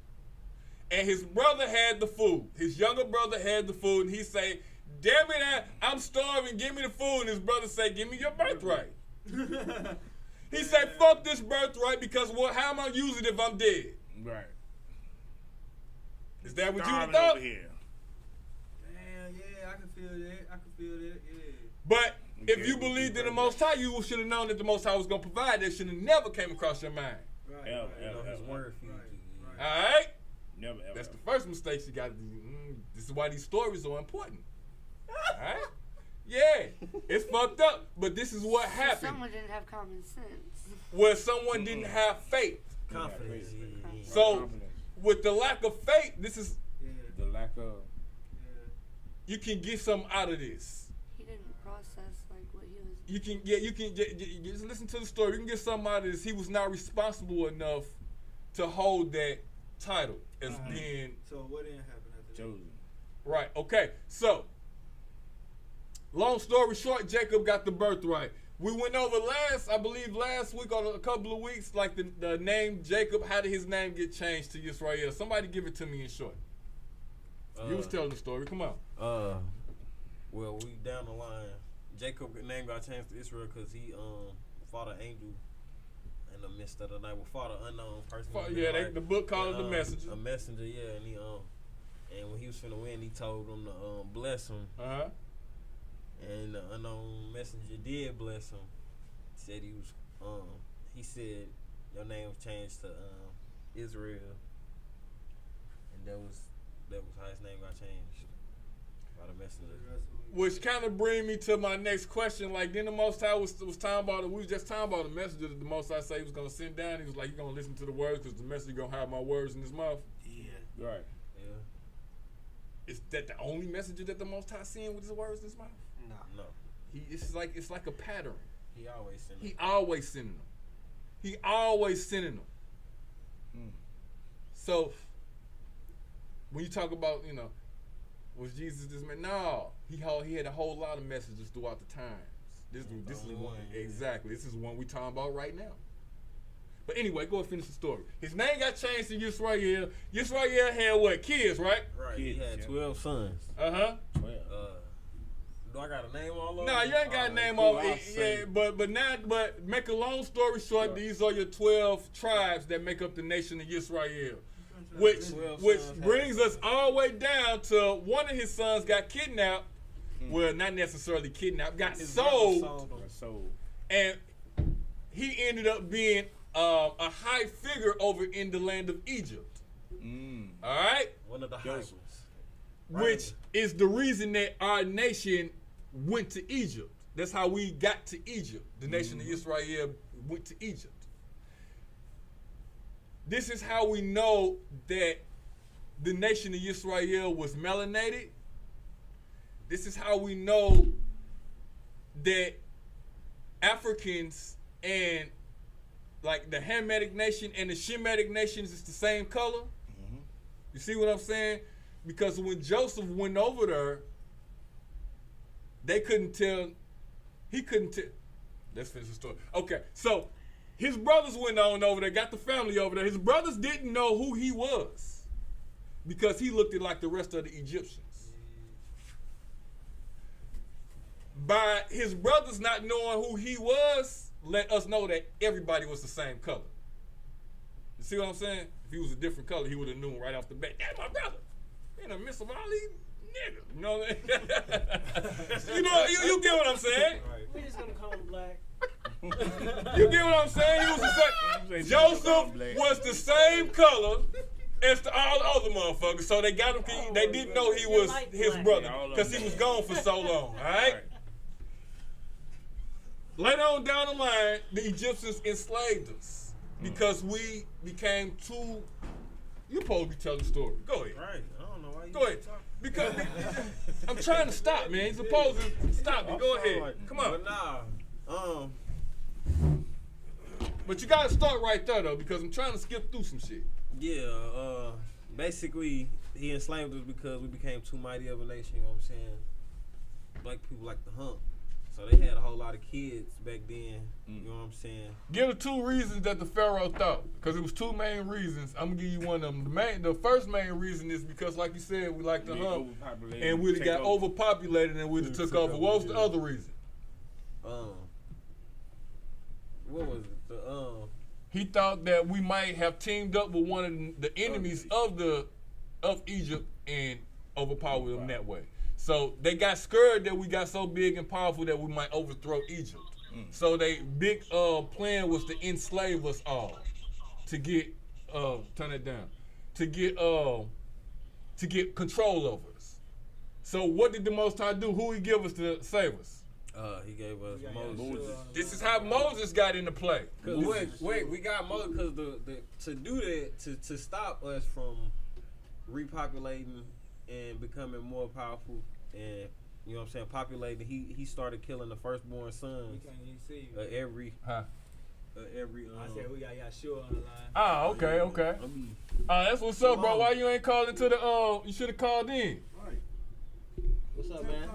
And his brother had the food. His younger brother had the food, and he say, "Damn it, I'm starving. Give me the food." And his brother say, "Give me your birthright." He said, "Fuck this birthright because how am I using it if I'm dead?" Right. Is that what you Starving thought? over here. Damn, yeah, I can feel that. Yeah. But if you believed in the Most High, you should have known that the Most High was going to provide. That should have never came across your mind. Right. His word for you. All right? Never ever. That's the first mistake you got to do. This is why these stories are important. All right? Yeah, it's fucked up, but this is what happened. Someone didn't have common sense. Where someone didn't have faith. Confidence. So, with the lack of faith, this is the lack of. you can get something out of this. He didn't process like what he was. You can just listen to the story. You can get something out of this. He was not responsible enough to hold that title as being So what didn't happen after that? Chosen. right. Okay, so long story short, Jacob got the birthright. We went over last week or a couple of weeks, like the name Jacob. How did his name get changed to Yisrael? Somebody give it to me in short. You was telling the story. Come on. Well, we down the line. Jacob's name got changed to Israel because he fought an angel in the midst of the night. Well, fought an unknown person. The book called it the messenger. A messenger, yeah, and he and when he was finna win, he told him to bless him. And the unknown messenger did bless him. Said he said your name was changed to Israel, and that was how his name got changed by the messenger. Which kind of bring me to my next question. Like, then the Most High was talking about it. We was just talking about the messenger that the Most High said he was going to send down. He was like, you're going to listen to the words because the messenger going to have my words in his mouth. Yeah. Right. Yeah. Is that the only messenger that the Most High sent with his words in his mouth? No. It's like a pattern. He always sent He always sending them. He always sending them. So when you talk about, was Jesus this man? No, he had a whole lot of messages throughout the times. This is one exactly. This is one we talking about right now. But anyway, go and finish the story. His name got changed to Yisrael. Yisrael had what? Kids, right? Right. Kids, he had 12 sons. 12. Do I got a name all over? No, you ain't got a name all over. Yeah, but make a long story short, these are your 12 tribes that make up the nation of Yisrael. Which brings us all the way down to one of his sons got kidnapped. Well, not necessarily kidnapped, got sold. And he ended up being a high figure over in the land of Egypt. All right? One of the high ones. Which is the reason that our nation went to Egypt. That's how we got to Egypt. The nation of Israel went to Egypt. This is how we know that the nation of Israel was melanated. This is how we know that Africans and like the Hamitic nation and the Shemitic nations is the same color? You see what I'm saying? Because when Joseph went over there, they couldn't tell. He couldn't tell. Let's finish the story. Okay, so his brothers went on over there, got the family over there. His brothers didn't know who he was because he looked like the rest of the Egyptians. By his brothers not knowing who he was, let us know that everybody was the same color. You see what I'm saying? If he was a different color, he would have known right off the bat. That's my brother. In the midst of all these niggas. You know what I mean? you get what I'm saying? We're just gonna call him black. You get what I'm saying? He was the same. Joseph was the same color as all the other motherfuckers. So they got him. They didn't know he was his brother because he was gone for so long. All right. Later on down the line, the Egyptians enslaved us because we became too. You supposed to be telling the story. Go ahead. Right. I don't know why you Go ahead. Because I'm trying to stop, man. You're supposed to stop me. Go ahead. Come on. But nah. But you gotta start right there though, because I'm trying to skip through some shit. Yeah. Basically, he enslaved us because we became too mighty of a nation. You know what I'm saying? Black people like to hunt. So they had a whole lot of kids back then. You know what I'm saying? Give the 2 reasons that the Pharaoh thought, because it was 2 main reasons. I'm gonna give you one of them. The first main reason is because, like you said, we like to hunt, and we'd have got overpopulated and we'd have took over. What was the other reason? What was it? He thought that we might have teamed up with one of the enemies of Egypt and overpowered them that way. So they got scared that we got so big and powerful that we might overthrow Egypt. So they big plan was to enslave us all, to get turn it down, to get control over us. So what did the Most High do? Who he give us to save us? He gave us Moses. This is how Moses got into play. Wait, we got Moses because to do that, to stop us from repopulating and becoming more powerful and, you know what I'm saying, populating, he started killing the firstborn sons. We can't even see you. Every I said we got Yahshua on the line. Ah, okay. That's what's up, bro. Why you ain't calling to the you should have called in. What's up, man?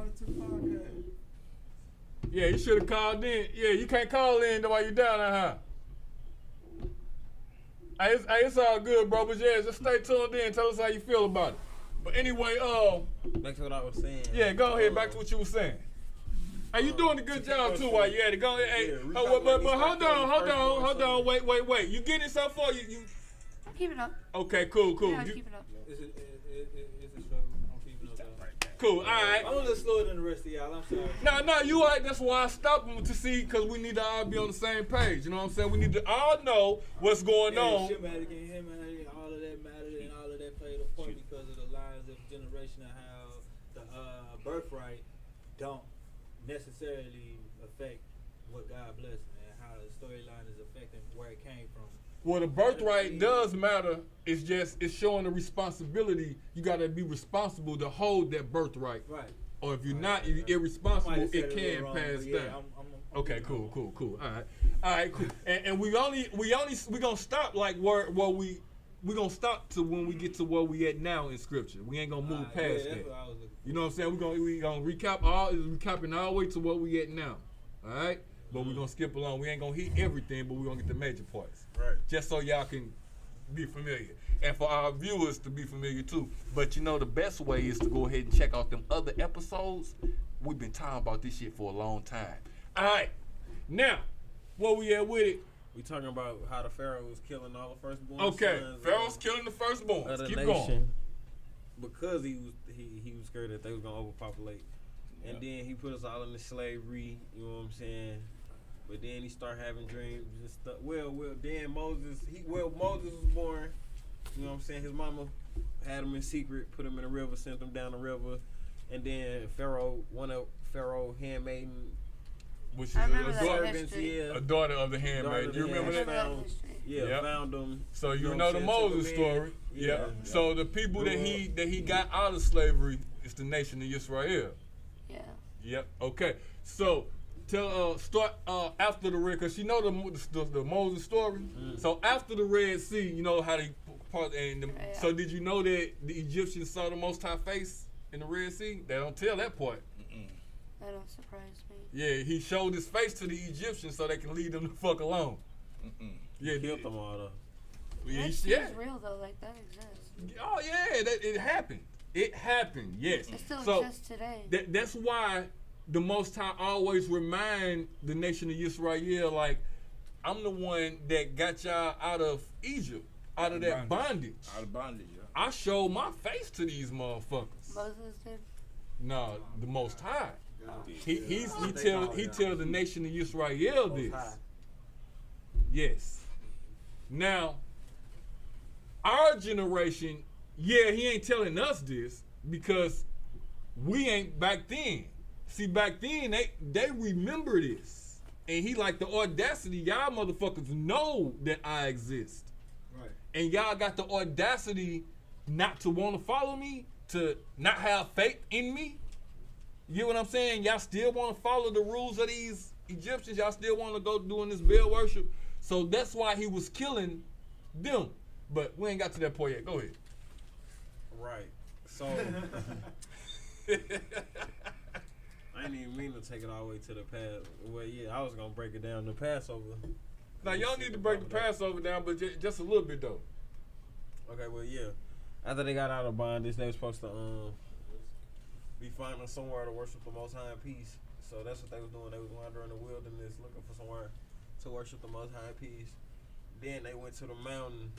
Yeah, you should have called in. Yeah, you can't call in while you down there, huh? Hey, it's all good, bro. But yeah, just stay tuned in. Tell us how you feel about it. But anyway, back to what I was saying. Yeah, go ahead. Back to what you were saying. Hey, you doing a good job too while you at it. Go ahead. Hey, but hold on. Wait. You getting so far? You I'm keeping up. Okay, cool. Yeah, I'm keeping up. It's a struggle. I'm keeping up. Cool. All right. I'm a little slower than the rest of y'all. I'm sorry. No, you right. That's why I stopped him to see, because we need to all be on the same page. You know what I'm saying? We need to all know what's going on. Shemitic and Hamitic, all of that mattered, and all of that played a point because of the lines of generation and how the birthright don't necessarily affect what God blessed and how the storyline is affecting where it came from. Well, the birthright does matter. It's showing the responsibility. You got to be responsible to hold that birthright. Right. Or if you're not, if you're irresponsible, it can pass yeah, down. I'm Okay, cool. All right, cool. And we gonna stop like where we gonna stop to when we get to where we at now in scripture. We ain't gonna move past that. You know what I'm saying? We gonna recapping all the way to where we at now. All right. But we're gonna skip along. We ain't gonna hit everything, but we're gonna get the major parts. Right. Just so y'all can be familiar. And for our viewers to be familiar too. But you know the best way is to go ahead and check out them other episodes. We've been talking about this shit for a long time. Alright. Now, where we at with it? We talking about how the Pharaoh was killing all the firstborn Okay. sons. Pharaoh's killing the firstborn. Of the Keep nation going. because he was scared that they was gonna overpopulate. And then he put us all into slavery, you know what I'm saying? But then he started having dreams and stuff. Then Moses was born. You know what I'm saying? His mama had him in secret, put him in a river, sent him down the river, and then one of Pharaoh handmaiden, Which is I remember a that daughter, history. a daughter of the handmaid. You remember that? Found him. So you know know what the I'm saying? Moses Took him in. story. Yeah. Yeah. So the people that he got out of slavery is the nation of Israel. Yeah. Yep. Okay. So start after the Red, cause you know the Moses story. So after the Red Sea, you know how they part. So did you know that the Egyptians saw the Most High face in the Red Sea? They don't tell that part. That don't surprise me. Yeah, he showed his face to the Egyptians so they can leave them the fuck alone. Yeah, Killed them all though. Yeah, That seems real though, like that exists. Oh yeah, it happened. It happened. Yes. It still exists today. That's why the Most High always remind the nation of Israel, like, I'm the one that got y'all out of Egypt, out of that bondage. Out of bondage, yeah. I showed my face to these motherfuckers. Moses did. No, the Most High. He tell the nation of Israel this. Yes. Now, our generation, yeah, he ain't telling us this because we ain't back then. See, back then they remember this, and he like the audacity. Y'all motherfuckers know that I exist, Right. and y'all got the audacity not to want to follow me, to not have faith in me. You get what I'm saying? Y'all still want to follow the rules of these Egyptians. Y'all still want to go doing this Baal worship. So that's why he was killing them. But we ain't got to that point yet. Go ahead. Right. So I didn't even mean to take it all the way to the past. Well, yeah, I was gonna break it down the Passover. Now y'all need to break the Passover down, but just a little bit though. Okay, well, yeah. After they got out of bondage, they were supposed to be finding somewhere to worship the Most High in peace. So that's what they was doing. They was wandering the wilderness looking for somewhere to worship the Most High in peace. Then they went to the mountain.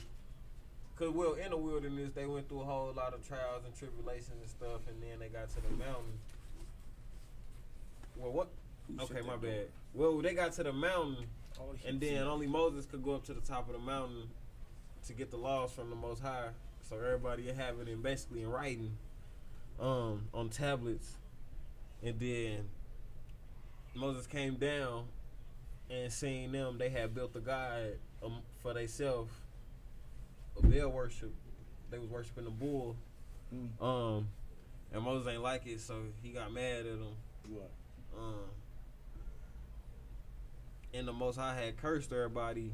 Cause well, in the wilderness, they went through a whole lot of trials and tribulations and stuff, and then they got to the mountain. Well, what? Okay, my bad. Well, they got to the mountain, and then only Moses could go up to the top of the mountain to get the laws from the Most High. So everybody have it in basically in writing, on tablets, and then Moses came down and seen them. They had built a god for themselves, a Baal worship. They was worshiping the bull, and Moses ain't like it, so he got mad at them. What? And the Most High had cursed everybody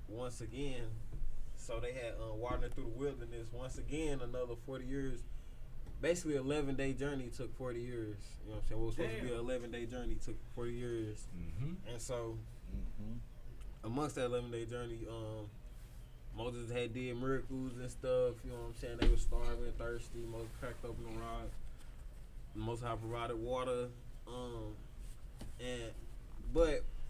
once again. So they had wandering through the wilderness once again another 40 years. Basically, 11-day journey took 40 years. You know what I'm saying? What was supposed to be an 11-day journey took 40 years. And so, amongst that 11-day journey, Moses had did miracles and stuff. You know what I'm saying? They were starving, thirsty. Moses cracked open the rock. Most High provided water.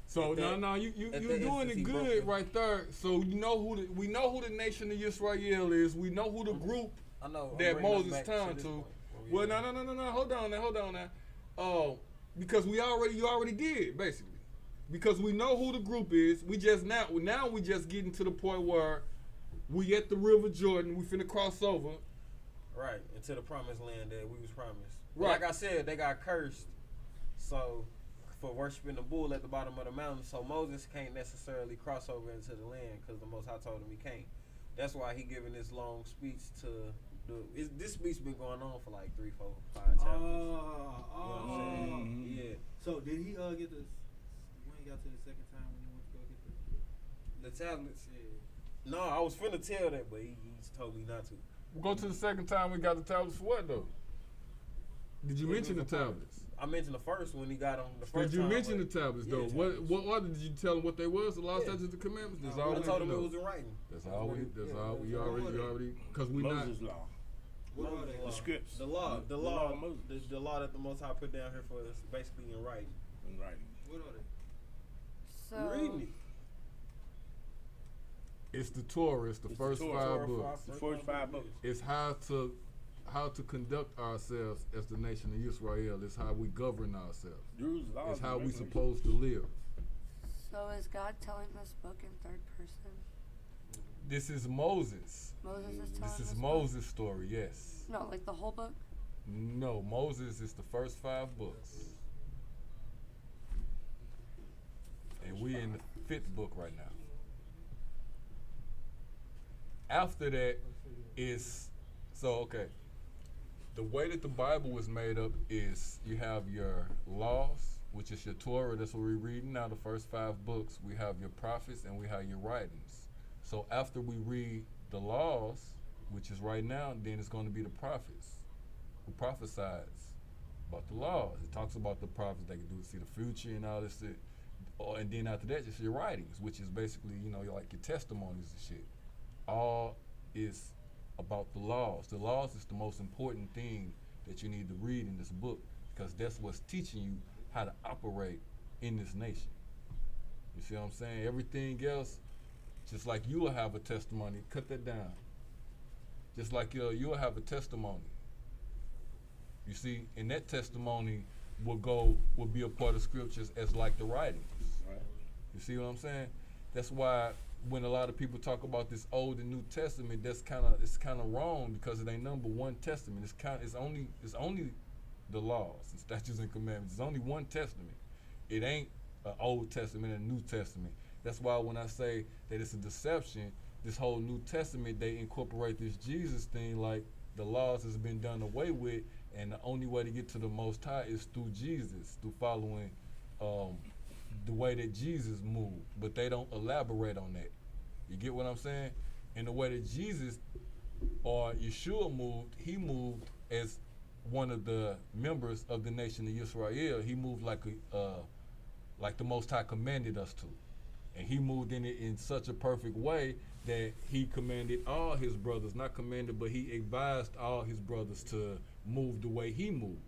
So no, you doing it good right there. So you know we know who the nation of Israel is. We know who the group that Moses turned to. Well, no. Hold on now. Because you already did basically. Because we know who the group is. We just now we just getting to the point where we at the River Jordan. We finna cross over. Right, into the promised land that we was promised. Right. Like I said, they got cursed. So for worshiping the bull at the bottom of the mountain, so Moses can't necessarily cross over into the land because the Most High told him he can't. That's why he giving this long speech to do. This speech been going on for like 3, 4, 5 chapters. You know what I'm saying? Yeah. So did he get this when he got to the second time when he went to go get The tablets? Yeah. No, I was finna tell that, but he told me not to. We'll go to the second time we got the tablets for what though? Did you mention the tablets? I mentioned the first when he got them. The first Did you time, mention the tablets though? What order did you tell them what they was? The law, statutes, and commandments. That's all I we told him know. it was in writing. That's all we already because we not. Moses' law. What are they? The scripts. The law The law of Moses. the law that the Most High put down here for us, basically in writing. In writing. What are they? So You reading it? It's the Torah. It's the first Torah. 5 books. The first 5 books. It's how to conduct ourselves as the nation of Israel. It's how we govern ourselves. Rules, laws, It's how and we regulations. supposed to live. So is God telling this book in third person? This is Moses. Moses is telling This is book? Moses' story. Yes. No, like the whole book? No, Moses is the first 5 books. And we in the 5th book right now. After that is, the way that the Bible was made up is you have your laws, which is your Torah. That's what we're reading now, the first 5 books. We have your prophets and we have your writings. So after we read the laws, which is right now, then it's going to be the prophets who prophesize about the laws. It talks about the prophets that can do see the future and all this shit. And then after that, just your writings, which is basically, like your testimonies and shit. All is about the laws. The laws is the most important thing that you need to read in this book, because that's what's teaching you how to operate in this nation. You see what I'm saying? Everything else, just like you will have a testimony, cut that down. Just like you'll have a testimony. You see, and that testimony will be a part of scriptures as like the writings. Right. You see what I'm saying? That's why when a lot of people talk about this Old and New Testament, it's kind of wrong, because it ain't number one testament. It's only the laws and statutes and commandments. It's only one testament. It ain't an Old Testament and a New Testament. That's why when I say that it's a deception, this whole New Testament, they incorporate this Jesus thing like the laws has been done away with, and the only way to get to the Most High is through Jesus, through following the way that Jesus moved. But they don't elaborate on that. You get what I'm saying? And the way that Jesus or Yeshua moved, he moved as one of the members of the nation of Israel. He moved like the Most High commanded us to. And he moved in it in such a perfect way that he commanded all his brothers, not commanded, but he advised all his brothers to move the way he moved.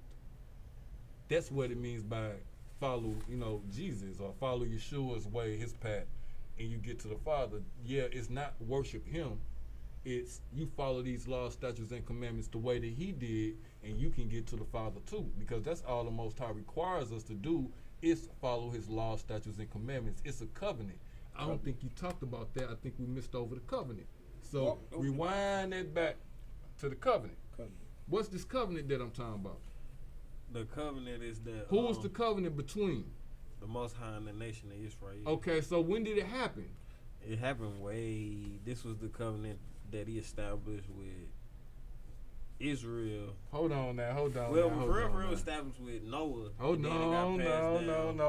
That's what it means by follow, Jesus, or follow Yeshua's way, his path, and you get to the Father. Yeah, it's not worship him. It's you follow these laws, statutes, and commandments the way that he did, and you can get to the Father too, because that's all the Most High requires us to do is follow his laws, statutes, and commandments. It's a covenant. I don't think you talked about that. I think we missed over the covenant. So rewind that back to the covenant. What's this covenant that I'm talking about? The covenant is the Who was the covenant between? The Most High and the nation of Israel. Okay, so when did it happen? It happened this was the covenant that he established with Israel. Hold on now. Well, real established with Noah. No.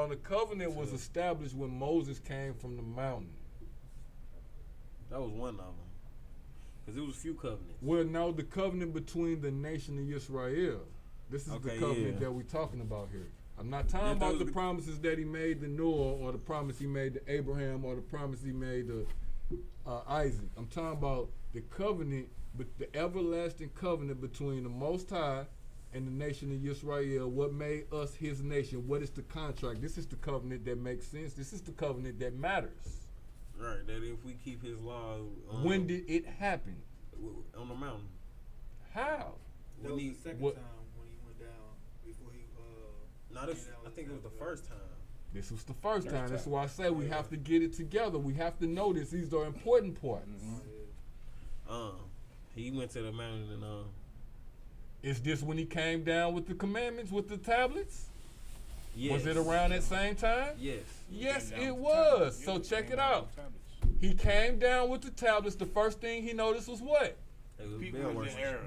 The covenant was established when Moses came from the mountain. That was one of them. Because it was a few covenants. Well, no, the covenant between the nation of Israel. This is the covenant that we're talking about here. I'm not talking about the promises that he made to Noah, or the promise he made to Abraham, or the promise he made to Isaac. I'm talking about the covenant, but the everlasting covenant between the Most High and the nation of Israel. What made us his nation? What is the contract? This is the covenant that makes sense. This is the covenant that matters. Right, that if we keep his laws. When did it happen? On the mountain. How? That was the second time when he went down before he. I think it was the first time. This was the first time. That's why I say we have to get it together. We have to know this. These are important parts. He went to the mountain and Is this when he came down with the commandments, with the tablets? Yes. Was it around that same time? Yes. Yes, it was. So check it out. He came down with the tablets. The first thing he noticed was what?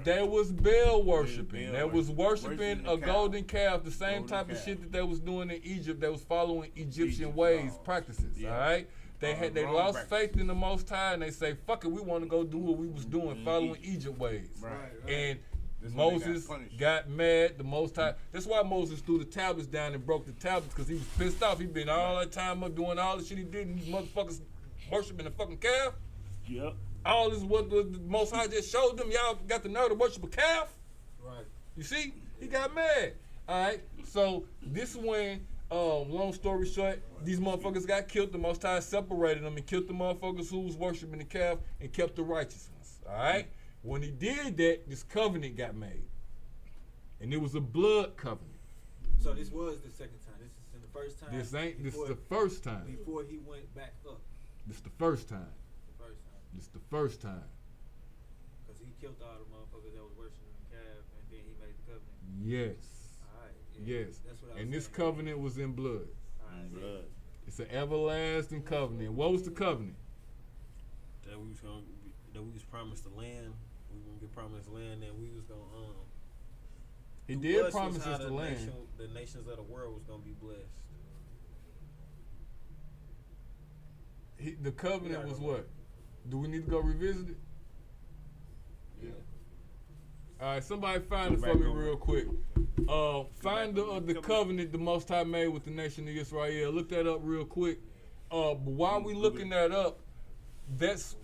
They was Baal worshiping. They was worshiping a golden calf, the same type of shit that they was doing in Egypt. They was following Egyptian ways, practices. All right. They lost faith in the Most High, and they say, "Fuck it, we want to go do what we was doing, following Egypt ways." Right. And Moses got mad. The Most High. That's why Moses threw the tablets down and broke the tablets, because he was pissed off. He been all that time up doing all the shit he did, and these motherfuckers worshiping the fucking calf. Yep. All this what the Most High just showed them. Y'all got the nerve to worship a calf. Right. You see, he got mad. All right. So this when, long story short, these motherfuckers got killed. The Most High separated them and killed the motherfuckers who was worshiping the calf and kept the righteous ones. All right. When he did that, this covenant got made, and it was a blood covenant. So this was the second time. This is the first time. This is the first time. Before he went back up. This is the first time. This is the first time. Because he killed all the motherfuckers that was worshiping the calf, and then he made the covenant. Yes. All right. Yeah. Yes. That's what I was And this saying. covenant was in blood. All right. Blood. It's an everlasting covenant. What was the covenant? That we was promised the land. We were gonna get promised land, and we was gonna He Through did us promise was how us the land. The nations of the world was gonna be blessed. The covenant was what? Do we need to go revisit it? Yeah. All right, somebody find it for me real quick. Find the covenant the Most High made with the nation of Israel. Look that up real quick. But while we looking that up, that's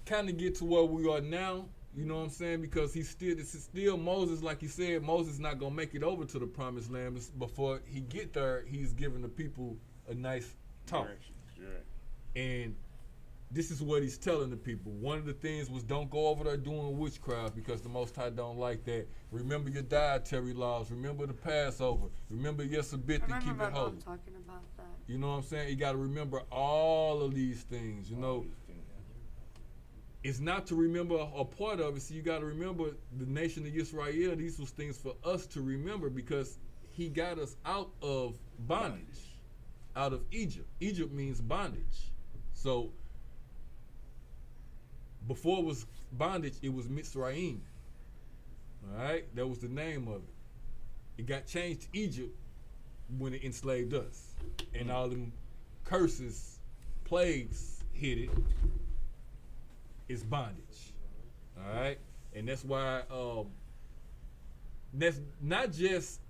kind of get to where we are now. You know what I'm saying? Because this is still Moses, like he said, Moses not gonna make it over to the promised land. Before he get there, he's giving the people a nice talk. Sure. And this is what he's telling the people. One of the things was don't go over there doing witchcraft because the Most High don't like that. Remember your dietary laws. Remember the Passover. Remember your Sabbath and keep it holy. I'm talking about that. You know what I'm saying? You got to remember all of these things. You know, it's not to remember a part of it. So you got to remember the nation of Israel. These was things for us to remember because he got us out of bondage, out of Egypt. Egypt means bondage. So before it was bondage, it was Mitzrayim. All right, that was the name of it. It got changed to Egypt when it enslaved us, and all them curses, plagues hit it. It's bondage. All right, and that's why that's not just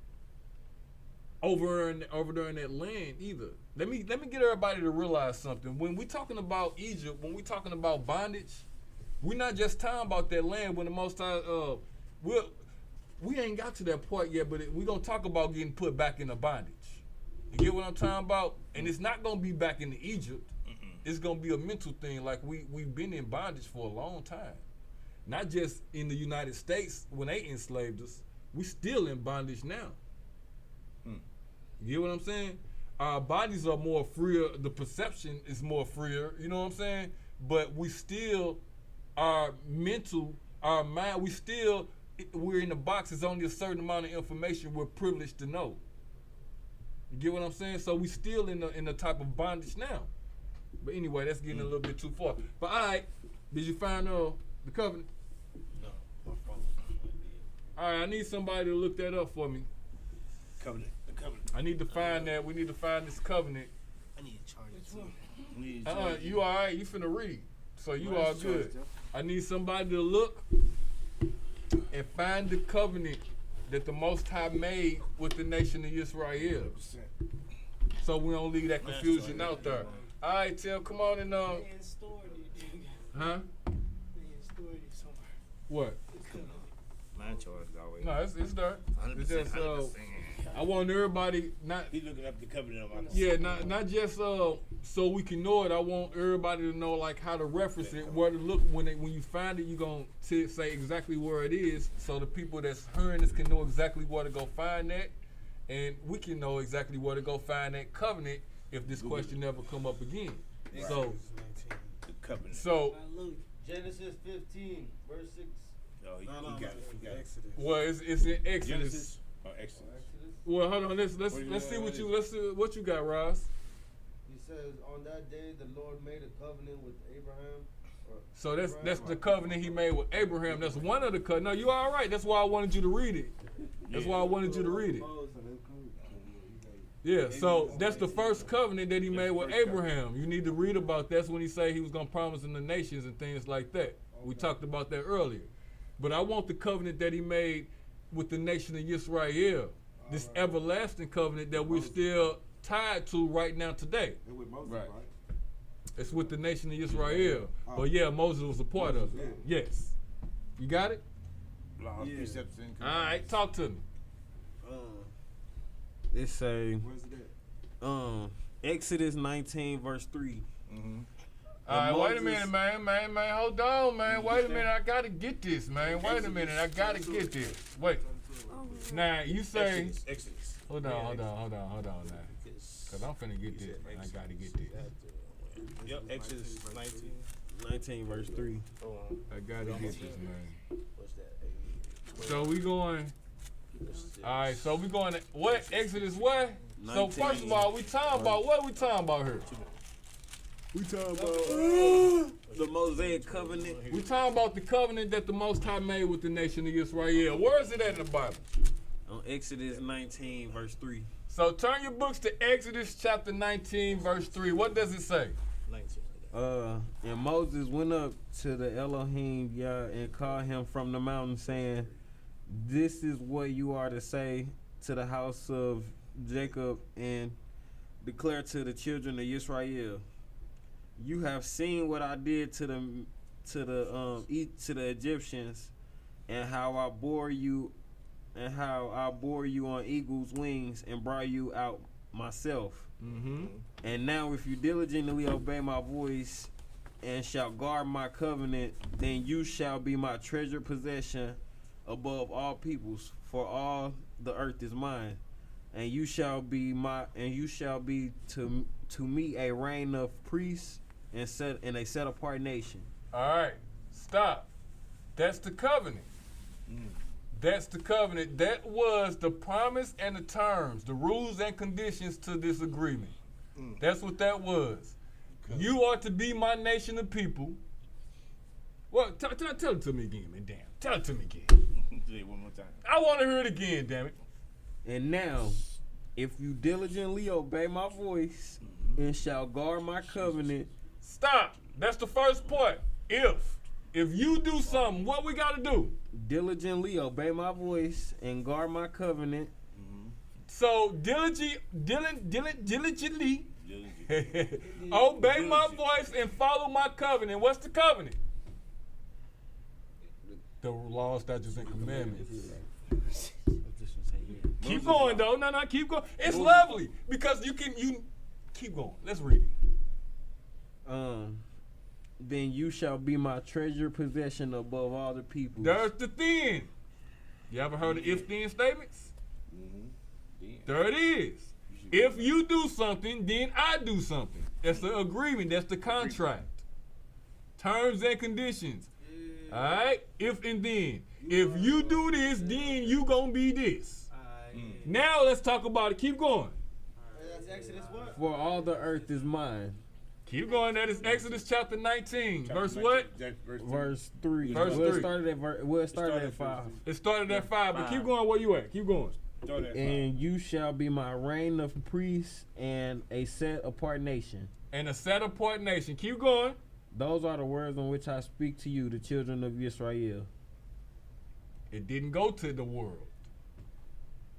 over there in that land either. Let me get everybody to realize something. When we talking about Egypt, when we talking about bondage, we're not just talking about that land. When the Most High, we ain't got to that point yet, but we gonna talk about getting put back into bondage. You get what I'm talking about? And it's not gonna be back into Egypt. It's gonna be a mental thing. Like we've been in bondage for a long time. Not just in the United States when they enslaved us. We still in bondage now. You get what I'm saying? Our bodies are more freer. The perception is more freer. You know what I'm saying? But we still, our mental, our mind, we're in the box. It's only a certain amount of information we're privileged to know. You get what I'm saying? So we still in the type of bondage now. But anyway, that's getting a little bit too far. But all right, did you find the covenant? No, my phone. All right, I need somebody to look that up for me. Covenant. The covenant. I need to find that. We need to find this covenant. I need to charge it too. You all right? You finna read, so you all good. I need somebody to look and find the covenant that the Most High made with the nation of Israel. 100%. So we don't leave that confusion out there. All right, Tim, come on and huh? What? Mine charged always. No, it's there. 100%. It's just I want everybody not. He's looking up the covenant on my Yeah, not just so we can know it. I want everybody to know like how to reference it, where to look when you find it. You gonna say exactly where it is, so the people that's hearing this can know exactly where to go find that, and we can know exactly where to go find that covenant if this question never come up again. Right. So the covenant. So Genesis 15, verse 6. No, he got it. He got it. Exodus. well, it's in Exodus. Genesis or Exodus? Well, hold on. Let's see what you got, Ross. He says, on that day the Lord made a covenant with Abraham. So that's the covenant he made with Abraham. That's one of the covenants. No, you all right. That's why I wanted you to read it. That's why I wanted you to read it. Yeah, so that's the first covenant that he made with Abraham. You need to read about that's when he said he was going to promise in the nations and things like that. We talked about that earlier. But I want the covenant that he made with the nation of Israel. This everlasting covenant that we're still tied to right now today. With Moses, Right. It's with the nation of Israel. But yeah, Moses was a part of it. Yes. You got it? Laws, precepts, and All right, talk to me. It say Where's it at? Exodus 19 verse 3. All right, wait a Moses- minute, man. Hold on, man. Wait a minute. I got to get this, man. Wait a minute. I got to get this. Wait. Now, you say... Exodus. Hold on now. Because I'm finna get this, man. I got to get this. Yep, Exodus 19 verse 3. I got to get this, man. So we going... All right, so we going to... What? Exodus what? So first of all, we talking about... What we talking about here? We talking about the Mosaic covenant. We talking about the covenant that the Most High made with the nation of Israel. Where is it at in the Bible? On Exodus 19, verse 3. So turn your books to Exodus chapter 19, verse 3. What does it say? And Moses went up to the Elohim Yah and called him from the mountain, saying, "This is what you are to say to the house of Jacob and declare to the children of Israel. You have seen what I did to the Egyptians, and how I bore you on eagle's wings and brought you out myself. And now if you diligently obey my voice and shall guard my covenant, then you shall be my treasured possession above all peoples, for all the earth is mine. And you shall be to me a reign of priests and a set apart nation." All right, stop. That's the covenant. That's the covenant. That was the promise and the terms, the rules and conditions to this agreement. That's what that was. You are to be my nation of people. Well, tell it to me again, man. Damn. Tell it to me again. Say it one more time. I want to hear it again, damn it. And now, if you diligently obey my voice and shall guard my covenant. Stop. That's the first part. If you do something, what we got to do? Diligently obey my voice and guard my covenant. So diligently obey my voice and follow my covenant. What's the covenant? The laws, statutes, and commandments. Keep going though. No, keep going. It's lovely because you keep going. Let's read it. Then you shall be my treasure possession above all the people. There's the then. You ever heard of if-then statements? There it is. If you do something, then I do something. That's the agreement. That's the contract. Terms and conditions. All right? If and then. If you do this, then you gonna be this. Now let's talk about it. Keep going. That's Exodus what? For all the earth is mine. Keep going. That is Exodus chapter 19. Verse what? Verse 3. Verse 3. It started at 5. It started at 5, but keep going where you at. Keep going. And you shall be my reign of priests and a set apart nation. And a set apart nation. Keep going. Those are the words in which I speak to you, the children of Israel. It didn't go to the world.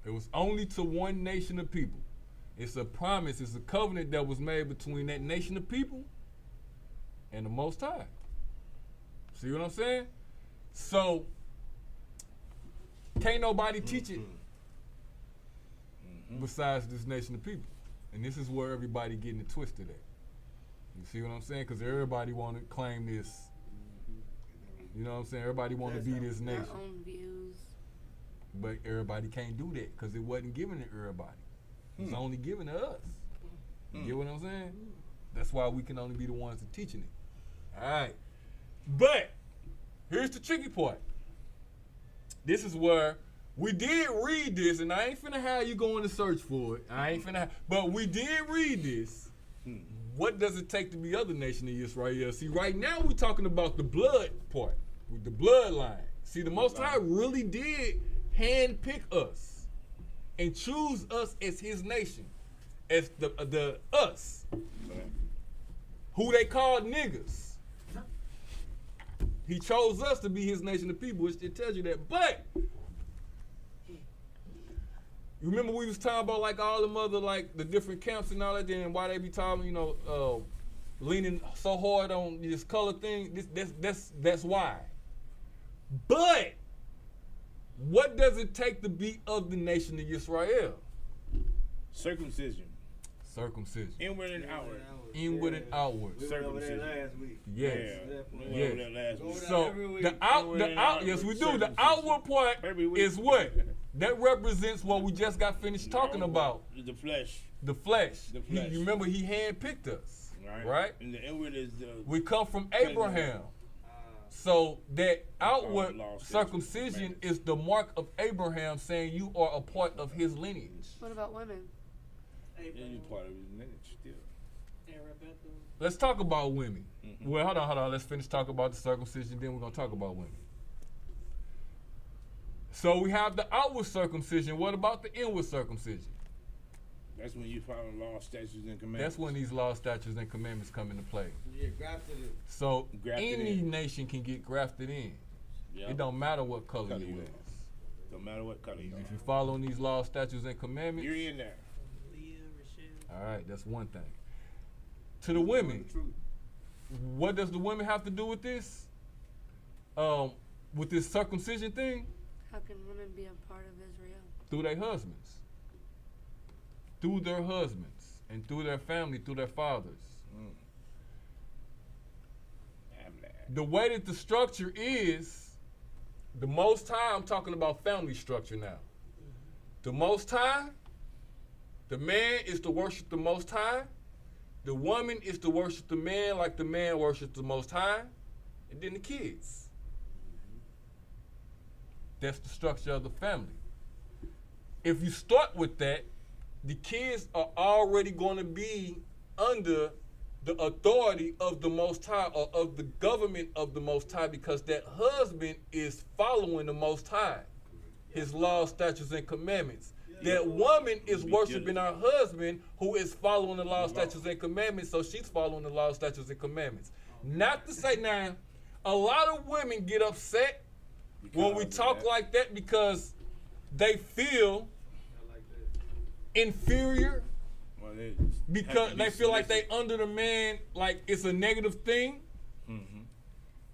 It was only to one nation of people. It's a promise. It's a covenant that was made between that nation of people and the Most High. See what I'm saying? So, can't nobody teach it besides this nation of people. And this is where everybody getting it twisted at. You see what I'm saying? Because everybody want to claim this. You know what I'm saying? Everybody want to be this nation. Their own views. But everybody can't do that because it wasn't given to everybody. It's only given to us. You get what I'm saying? That's why we can only be the ones that teaching it. All right. But here's the tricky part. This is where we did read this, and I ain't finna have you going to search for it. But we did read this. What does it take to be other nation of Israel? See, right now we're talking about the blood part, with the bloodline. See, the Most High really did handpick us and choose us as his nation, as the us, who they called niggas. He chose us to be his nation of people, which it tells you that. But you remember we was talking about like all them other like the different camps and all that, and why they be talking, leaning so hard on this color thing. That's why. But what does it take to be of the nation of Israel? Circumcision. Inward and outward. Circumcision. Yes. Yeah. So yes we do. The outward part is what? That represents what we just got finished talking about. The flesh. The flesh. You remember he handpicked us. Right? And the inward is the... We come from Abraham. So that outward circumcision is the mark of Abraham, saying you are a part of his lineage. What about women? You're part of his lineage still. Let's talk about women. Well, hold on. Let's finish talking about the circumcision, then we're going to talk about women. So we have the outward circumcision. What about the inward circumcision? That's when you follow law, statutes, and commandments. That's when these laws, statutes, and commandments come into play. Yeah, grafted in. So Grafted any in. nation can get grafted in. Yep. It don't matter what color Color you you is. No matter what color you If you're are. following these laws, statutes, and commandments, You're in there. Leah, Rochelle. all right, that's one thing. To the women, what does the women have to do with this? With this circumcision thing? How can women be a part of Israel? Through their husbands. Through their husbands. And through their family, through their fathers. The way that the structure is, the Most High, I'm talking about family structure now. The Most High, the man is to worship the Most High. The woman is to worship the man like the man worships the Most High. And then the kids. That's the structure of the family. If you start with that, the kids are already going to be under the authority of the Most High or of the government of the Most High because that husband is following the Most High, his laws, statutes, and commandments. That woman is worshiping her husband who is following the laws, statutes, and commandments, so she's following the laws, statutes, and commandments. Not to say now, a lot of women get upset when we talk like that because they feel inferior because they feel like they under the man, like it's a negative thing,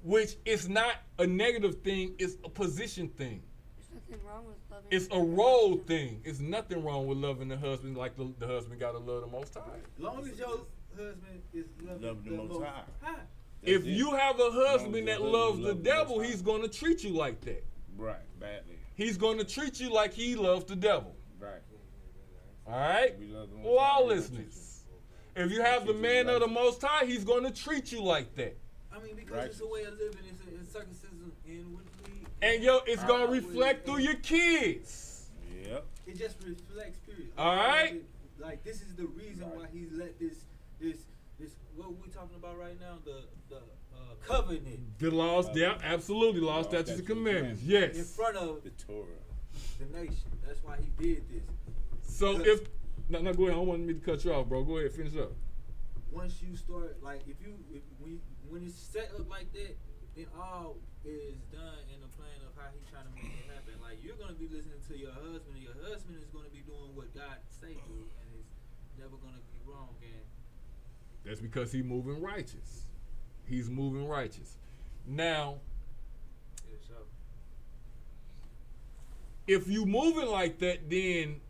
which is not a negative thing, it's a position thing. There's nothing wrong with loving. It's a role thing. It's nothing wrong with loving the husband like the husband got to love the Most High. As long as your husband is loving the Most High. If you have a husband that loves the devil, he's going to treat you like that. Right, badly. He's going to treat you like he loves the devil. Right. All right? We love the Most High, Lawlessness. If you have the man of the Most High, he's going to treat you like that. I mean, because it's a way of living. It's circumcision inwardly. And it's going to reflect through your kids. Yep. It just reflects, period. All right? Like, this is the reason why he let this, what we talking about right now, the covenant. The laws, yeah, absolutely. Laws, statutes, and commandments. Yes. In front of the Torah. The nation. That's why he did this. So if, no, go ahead. I don't want me to cut you off, bro. Go ahead, finish up. Once you start, like, when it's set up like that, then all is done in the plan of how he's trying to make it happen. Like, you're going to be listening to your husband, and your husband is going to be doing what God say do, and it's never going to be wrong. And that's because he's moving righteous. He's moving righteous. Now, if you moving like that, then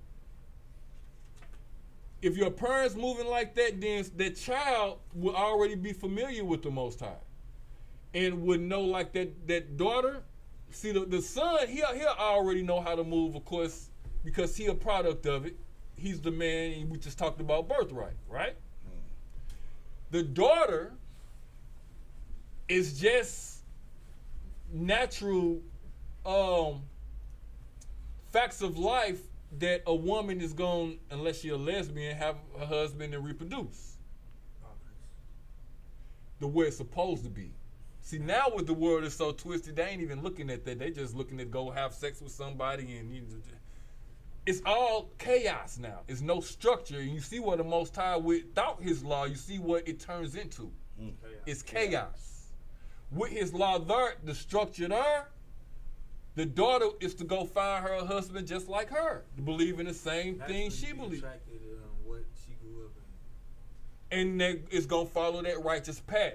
if your parents moving like that, then that child will already be familiar with the Most High and would know, like that daughter. See, the son, he'll already know how to move, of course, because he a product of it. He's the man, and we just talked about birthright, right? The daughter is just natural facts of life that a woman is going, unless she's a lesbian, have a husband and reproduce. The way it's supposed to be. See, now with the world is so twisted, they ain't even looking at that. They just looking to go have sex with somebody, and it's all chaos now. It's no structure. And you see what the Most High, without his law, you see what it turns into. It's chaos. With his law there, the structure there, the daughter is to go find her husband just like her, to believe in the same thing she believes. What she grew up in. And that is going to follow that righteous path.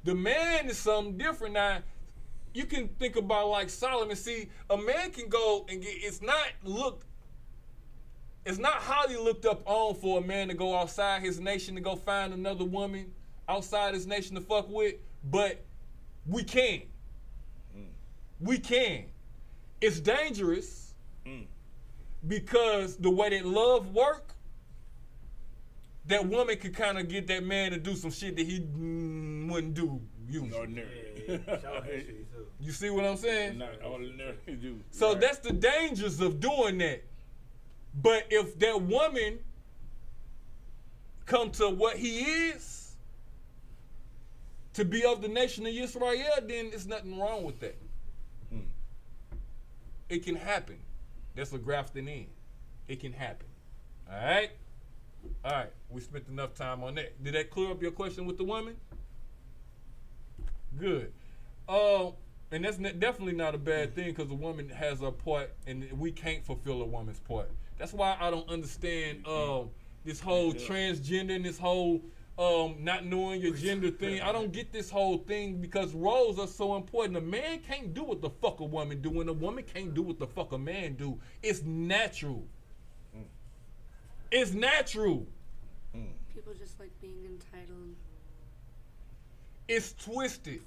The man is something different. Now, you can think about like Solomon. See, a man can go and get, it's not highly looked up on for a man to go outside his nation to go find another woman outside his nation to fuck with, but we can. We can. It's dangerous because the way that love work, that woman could kind of get that man to do some shit that he wouldn't do usually. You see what I'm saying? Not ordinary do. So that's the dangers of doing that. But if that woman come to what he is, to be of the nation of Israel, then there's nothing wrong with that. It can happen. That's what grafting in. It can happen. All right? All right. We spent enough time on that. Did that clear up your question with the woman? Good. And that's definitely not a bad thing because a woman has a part and we can't fulfill a woman's part. That's why I don't understand this whole transgender and this whole not knowing your gender thing. I don't get this whole thing because roles are so important. A man can't do what the fuck a woman do, and a woman can't do what the fuck a man do. It's natural. It's natural. People just like being entitled. It's twisted.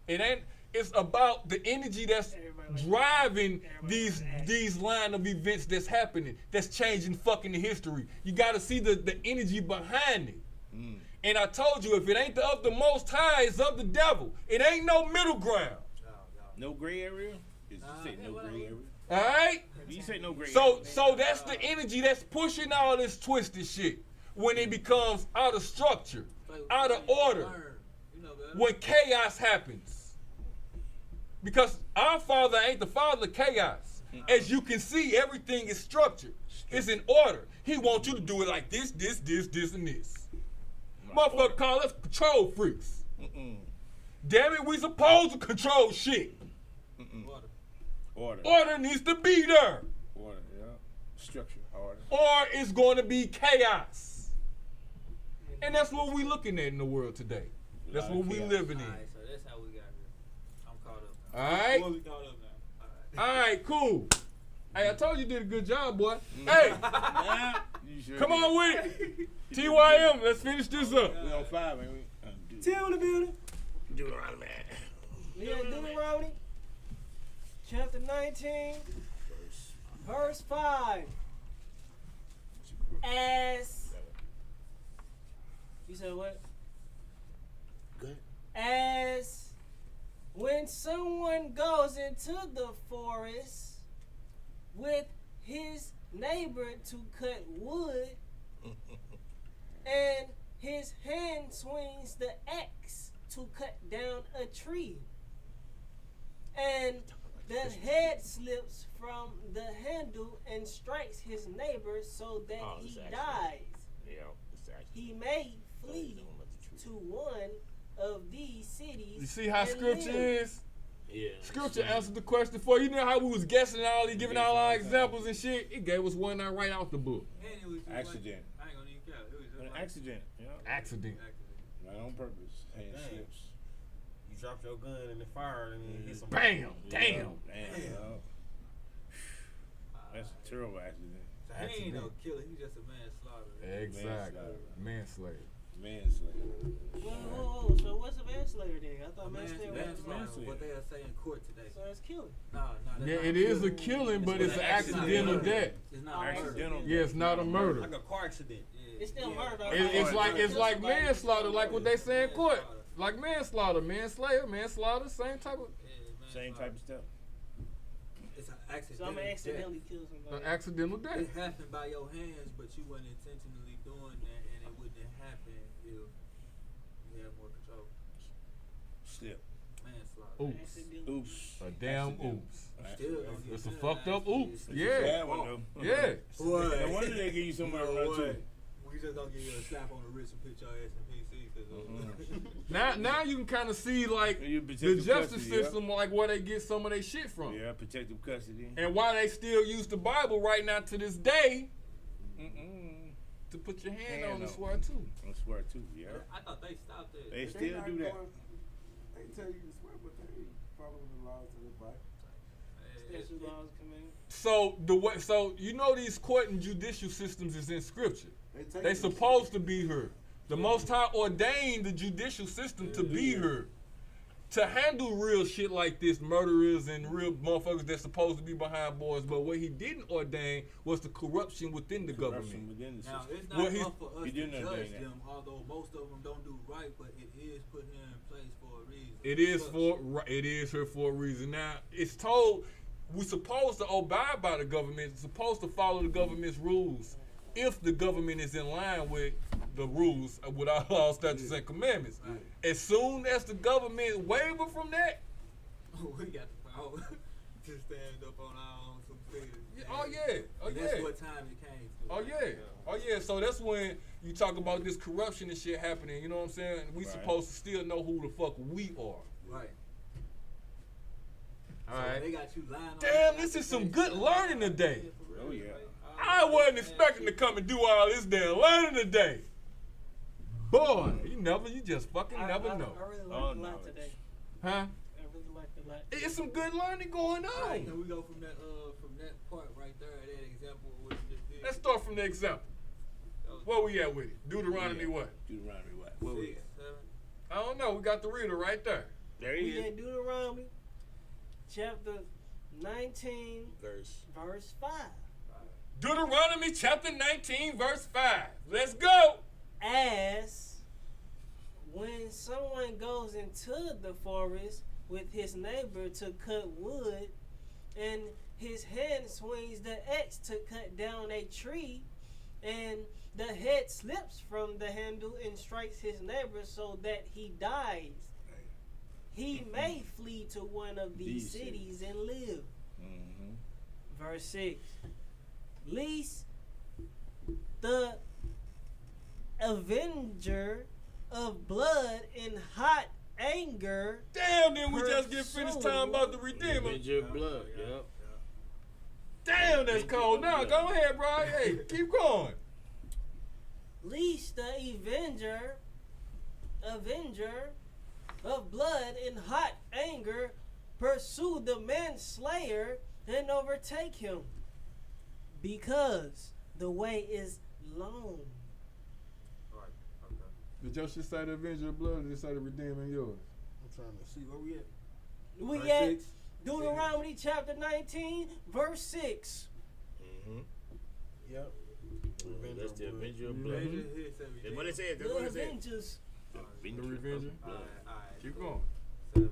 It ain't. It's about the energy that's driving these line of events that's happening, that's changing fucking the history. You got to see the energy behind it. And I told you, if it ain't of the Most High, it's of the devil. It ain't no middle ground. No gray area? Did you say no gray area? All right? You say no gray So area. so that's the energy that's pushing all this twisted shit when it becomes out of structure, out of order, when chaos happens. Because our Father ain't the Father of chaos. As you can see, everything is structured. It's in order. He wants you to do it like this, and this. Motherfucker call us control freaks. Damn it, we supposed to control shit. Order needs to be there. Order, yeah. Structure, order. Or it's going to be chaos. And that's what we looking at in the world today. That's what we living in. Alright, so that's how we got here. I'm caught up now. All right? Fully caught up now. All right, cool. Hey, I told you did a good job, boy. Hey, come on with it. TYM, let's finish this up. We on 5, ain't we? Tell the building. Dueteronomy. We at Dueteronomy, chapter 19, verse 5. As you said what? Good. As when someone goes into the forest with his neighbor to cut wood, and his hand swings the axe to cut down a tree, and the head slips from the handle and strikes his neighbor so that he dies. He may flee to one of these cities. You see how and scripture live. is? Yeah. Scripture answered the question for you. You know how we was guessing all these, giving all our examples and shit? It gave us one right out the book. And it was just Accident. Like, I ain't gonna even count. It was just An like, accident. Yeah. Accident. Not on purpose. Hand Dang. slips. You dropped your gun in the fire and then hit some. Bam! Damn! Damn. That's a terrible accident. he ain't no killer. He just a manslaughter. Exactly. Manslaughter. Manslaughter. Whoa, so what's a manslayer then? I thought manslayer was Manslaughter. What they'll say in court today. So it's killing. No, that's Yeah, not it is a killing, but it's an accidental death. It's not Accidental. Yeah, it's not a murder. Like a car accident. It's still murder. though. It's like manslaughter, like what they say in court. Like manslaughter, manslaughter, same type of Same type of stuff. It's an So accidental I'm gonna death. accidentally kill somebody. accidental death. It happened by your hands, but you weren't intentionally doing that, and it wouldn't happen if you had more control. Slip. Manslaughter. Oops. Oops. A damn Accident. oops. Still gonna get It's a penalized fucked up for it. oops. It's a Yeah. bad one, though. Yeah. Boy. No wonder they give you somewhere to run to. We just gonna give you a slap on the wrist and put your ass in PC. Now you can kind of see like You the protective justice custody, yeah. system, like where they get some of their shit from, Yeah, protective custody. and why they still use the Bible right now to this day Mm-mm. to put your hand Hand on and on. swear too. I swear too, yeah. I thought they stopped that. They still do that. They tell you to swear, but they ain't following the laws of the Bible. Statute laws come in. So the way, so you know these court and judicial systems is in Scripture. They supposed to be here. The Most High ordained the judicial system to be here, to handle real shit like this, murderers and real motherfuckers that's supposed to be behind bars. But what he didn't ordain was the corruption within the Corruption government. within the Now system. it's Well, not he- up for us he to didn't judge ordain that. them, although most of them don't do right, but it is put here in place for a reason. It is here for a reason. Now it's told we're supposed to abide by the government. It's supposed to follow the government's rules if the government is in line with the rules with our laws, statutes, and commandments. As soon as the government waver from that, we got the power. to stand up on our own some things. Yeah, oh yeah, oh And yeah. that's what time it came to. Oh yeah, oh yeah. So that's when you talk about this corruption and shit happening. You know what I'm saying? We supposed to still know who the fuck we are. Right. All right. They got you lying. Damn, this is some good learning today. Oh yeah. I wasn't expecting to come and do all this damn learning today. Boy, you just fucking never know. I really Oh, learned a no. lot today. Huh? I really learned a lot. It's some good learning going Right, on. can we go from that part right there, that example of what you just did? Let's start from the example. Where we at with it? Deuteronomy what? Deuteronomy what? Where we 6, at? 7. I don't know. We got the reader right there. There he We is. in Deuteronomy chapter 19, Verse. verse 5. Deuteronomy chapter 19, verse 5. Let's go. As when someone goes into the forest with his neighbor to cut wood, and his hand swings the axe to cut down a tree, and the head slips from the handle and strikes his neighbor so that he dies, he may flee to one of these cities and live. Verse 6. Lest the avenger of blood in hot anger. Damn, then we just get finished talking about the Redeemer. Your blood. Yep. Damn, that's cold. Now, go ahead, bro. Hey, keep going. Lest the avenger of blood in hot anger pursue the manslayer and overtake him, because the way is long. Right, okay. Did your shit say the Avenger of Blood or did it say the Redeemer in yours? I'm trying to see where we at. We Verse at 6. Deuteronomy chapter 19, verse 6. Yep. That's the Avenger of blood. Avenger here say That's what it says. That's The what it says. Avengers. The Revenger? Alright. Keep going. 7.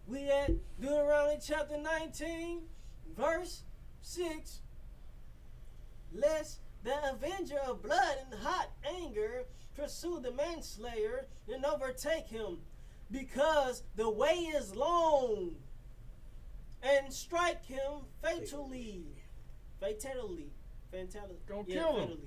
We at Deuteronomy chapter 19, verse 6. Lest the avenger of blood in hot anger pursue the manslayer and overtake him, because the way is long, and strike him fatally. Gonna kill him.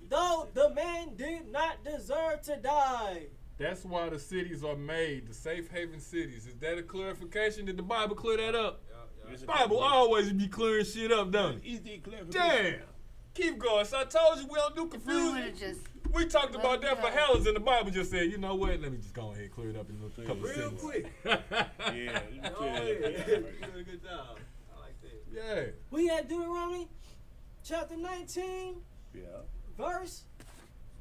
Though the man did not deserve to die. That's why the cities are made, the safe haven cities. Is that a clarification? Did the Bible clear that up? Bible always be clearing shit up, don't it? Easy clarification. Damn. Keep going. So I told you we don't do We confusion. would've just We talked let about it that for go. hellas, and the Bible just said, you know what? Let me just go ahead and clear it up in a couple Real sentences. quick. Yeah. You Oh, clear yeah. that up. You did a good job. I like that. Yeah. We at Deuteronomy chapter 19, Yeah. verse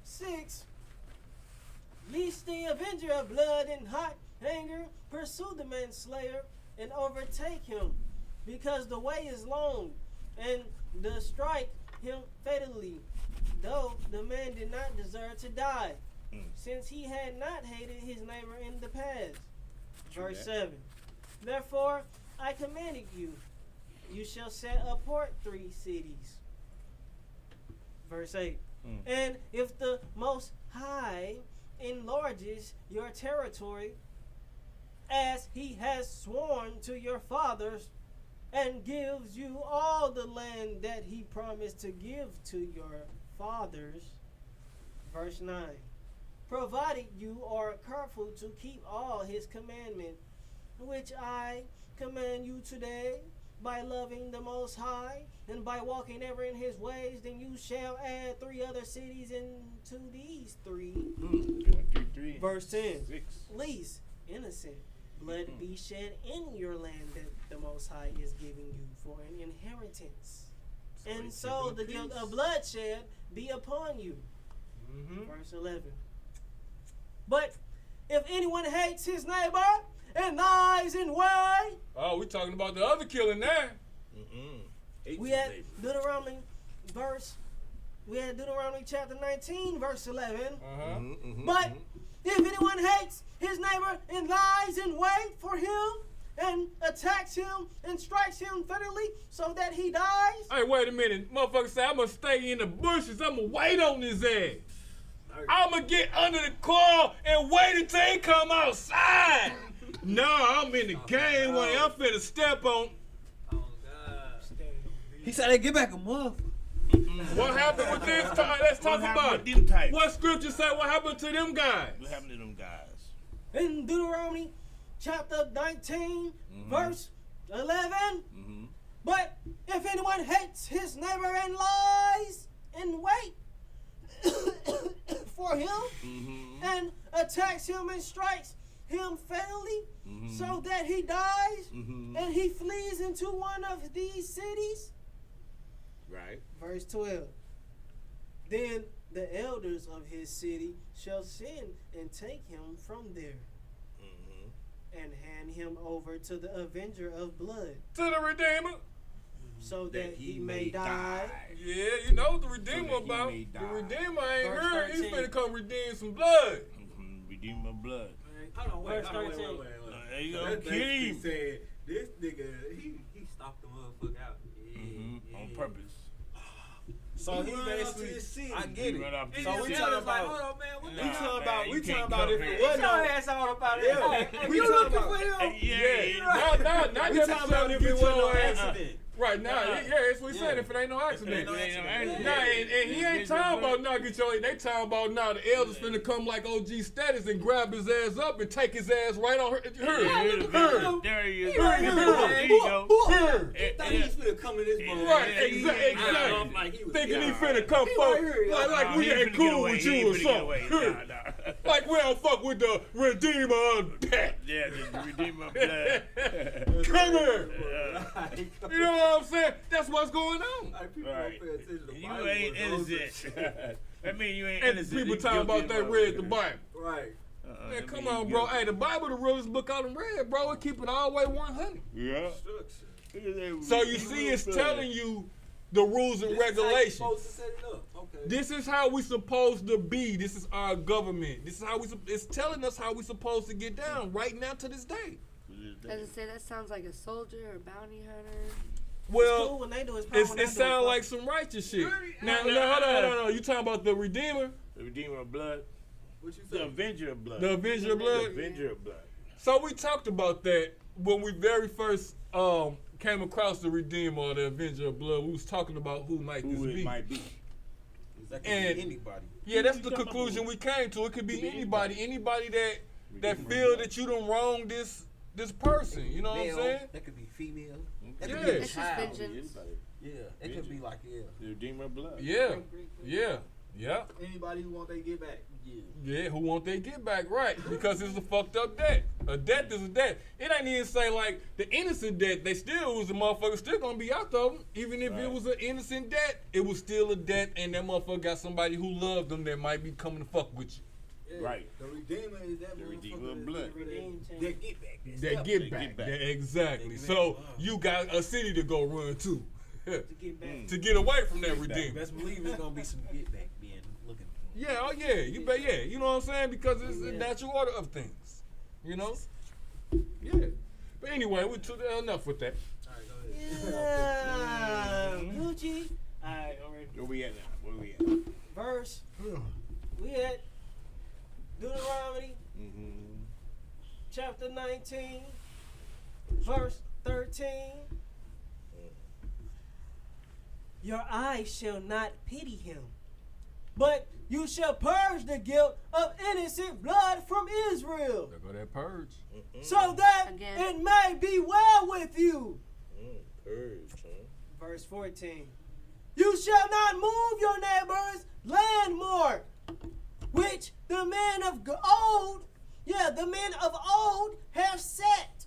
6. Lest the avenger of blood in hot anger pursue the manslayer and overtake him, because the way is long, and the strike him fatally, though the man did not deserve to die, since he had not hated his neighbor in the past. Verse 7. Therefore I commanded you, you shall set apart 3 cities. Verse 8. And if the Most High enlarges your territory, as he has sworn to your fathers, and gives you all the land that he promised to give to your fathers. Verse 9. Provided you are careful to keep all his commandments, which I command you today, by loving the Most High, and by walking ever in his ways, then you shall add 3 other cities into these 3. 3. Verse 10. 6. Least innocent blood be shed in your land that the Most High is giving you for an inheritance. And so the guilt of bloodshed be upon you. Verse 11. But if anyone hates his neighbor and lies in way, Oh, we talking about the other killing now. we had Deuteronomy chapter 19, verse 11. But if anyone hates his neighbor and lies in wait for him and attacks him and strikes him fatally so that he dies, Hey, wait a minute. Motherfucker say, I'm going to stay in the bushes. I'm going to wait on his ass. I'm going to get under the car and wait until he come outside. Nah, I'm in the game when I'm finna step on. Oh God. He said, "Hey, get back a month." What happened with this time? Let's talk about it. Them types. What scripture say what happened to them guys? What happened to them guys? In Deuteronomy chapter 19, verse 11. Mm-hmm. But if anyone hates his neighbor and lies in wait for him and attacks him and strikes him fatally so that he dies and he flees into one of these cities. Right. Verse 12. Then the elders of his city shall send and take him from there and hand him over to the avenger of blood To the Redeemer. so that he may die. Yeah, you know what the Redeemer So that he about. may The die. Redeemer ain't Verse heard. He 13. finna come redeem some blood. Redeem my blood. Hold on, wait. Verse 13. There you go. That Kill basically him. said this nigga, he stopped the motherfucker out. On purpose. So he run up to basically, this city. I get it. Run up to So this we city. talking like, about, hold on, man. What Nah, the we talking man, about, you we can't talking about if come it here. wasn't Get your no. ass out about Yeah. that. We You talking looking about- for him? Not We talking about necessarily if it get wasn't no your ass. accident. Right now, Nah. yeah, that's what we said. Yeah. If it ain't no accident. It ain't no accident. Nah, and he ain't talking about now get your. They talking about now the elders finna come like OG status and grab his ass up and take his ass right on her. There he is. Right There here, you go. He thought he was finna come in this motherfucker. Right, Yeah, exactly. Like he was Thinking he yeah. finna come He fuck, right here, y'all. like we ain't cool with you or something. Like we don't fuck with the Redeemer of death. Yeah, the Redeemer blood. Come here. Like, You know what I'm saying? That's what's going on. like, people Right. don't pay attention to You Bible ain't verses. innocent. That mean you ain't And innocent. people You talking about guilty they of read the murder. Bible. Right. Man, that come mean on, you bro. guilty. Hey, the Bible the realest book I done read, bro. It keep it all the way 100. Yeah. Structure. So you see, it's telling you the rules and This is how you regulations. supposed to set it up. Okay. This is how we supposed to be. This is our government. This is how it's telling us how we supposed to get down right now to this day. As I say, that sounds like a soldier or bounty hunter. Well, Cool when they do it sounds like some righteous shit. Now, hold on. You talking about the Redeemer, The Redeemer of blood. What you The say? Avenger of blood. the Avenger of The Blood? Avenger of blood. So we talked about that when we very first came across the Redeemer or the Avenger of Blood. We was talking about who might Who this it be. might be. That could And- be anybody. Yeah, that's the conclusion we came to. It could be anybody that feel that you done wronged this person. You know what I'm Male, saying? that could be female. That Yeah. could be a It's just child. vengeance. Yeah, it could be like The Redeemer of blood. Yeah, yeah. Anybody who want they get back. Yeah, who want they get back right? Because it's a fucked up debt. A debt is a debt. It ain't even say like the innocent debt. They still was a motherfucker still gonna be out of them. Even if it was an innocent debt, it was still a debt, and that motherfucker got somebody who loved them that might be coming to fuck with you. Yeah. Right. The Redeemer is that The Redeemer motherfucker of blood. that get back. That get back. Exactly. So you got a city to go run to. to get back. To get away from that redeemer. Best believe it's gonna be some get back being looking for. Yeah, oh yeah, you bet, yeah. You know what I'm saying? Because it's the natural order of things. You know? Yeah. But anyway, we took enough with that. Yeah. Gucci. Alright, already. Where we at now? Where we at? Verse. We at Deuteronomy chapter 19, verse 13. Your eyes shall not pity him, but you shall purge the guilt of innocent blood from Israel, There go that purge. so that Again. it may be well with you. Purge, huh? Verse 14. You shall not move your neighbor's landmark, which the men of old have set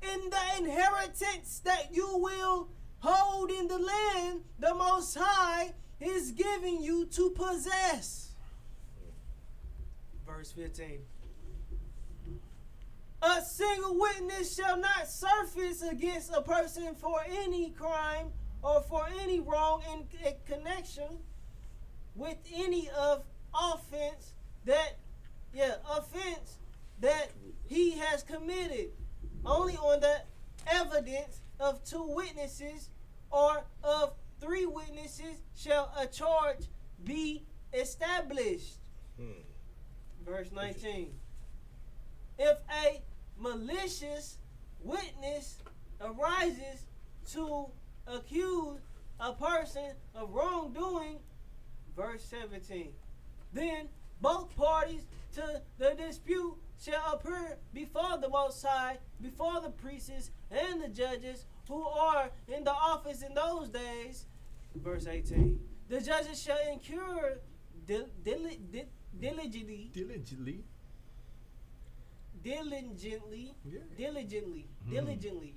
in the inheritance that you will hold in the land the Most High is giving you to possess. Verse 15. A single witness shall not surface against a person for any crime or for any wrong in connection with any of offense that he has committed, only on the evidence of 2 witnesses or of 3 witnesses shall a charge be established. Verse 19. If a malicious witness arises to accuse a person of wrongdoing, verse 17, then both parties to the dispute shall appear before the Most High, before the priests and the judges who are in the office in those days. Verse 18. The judges shall incur diligently.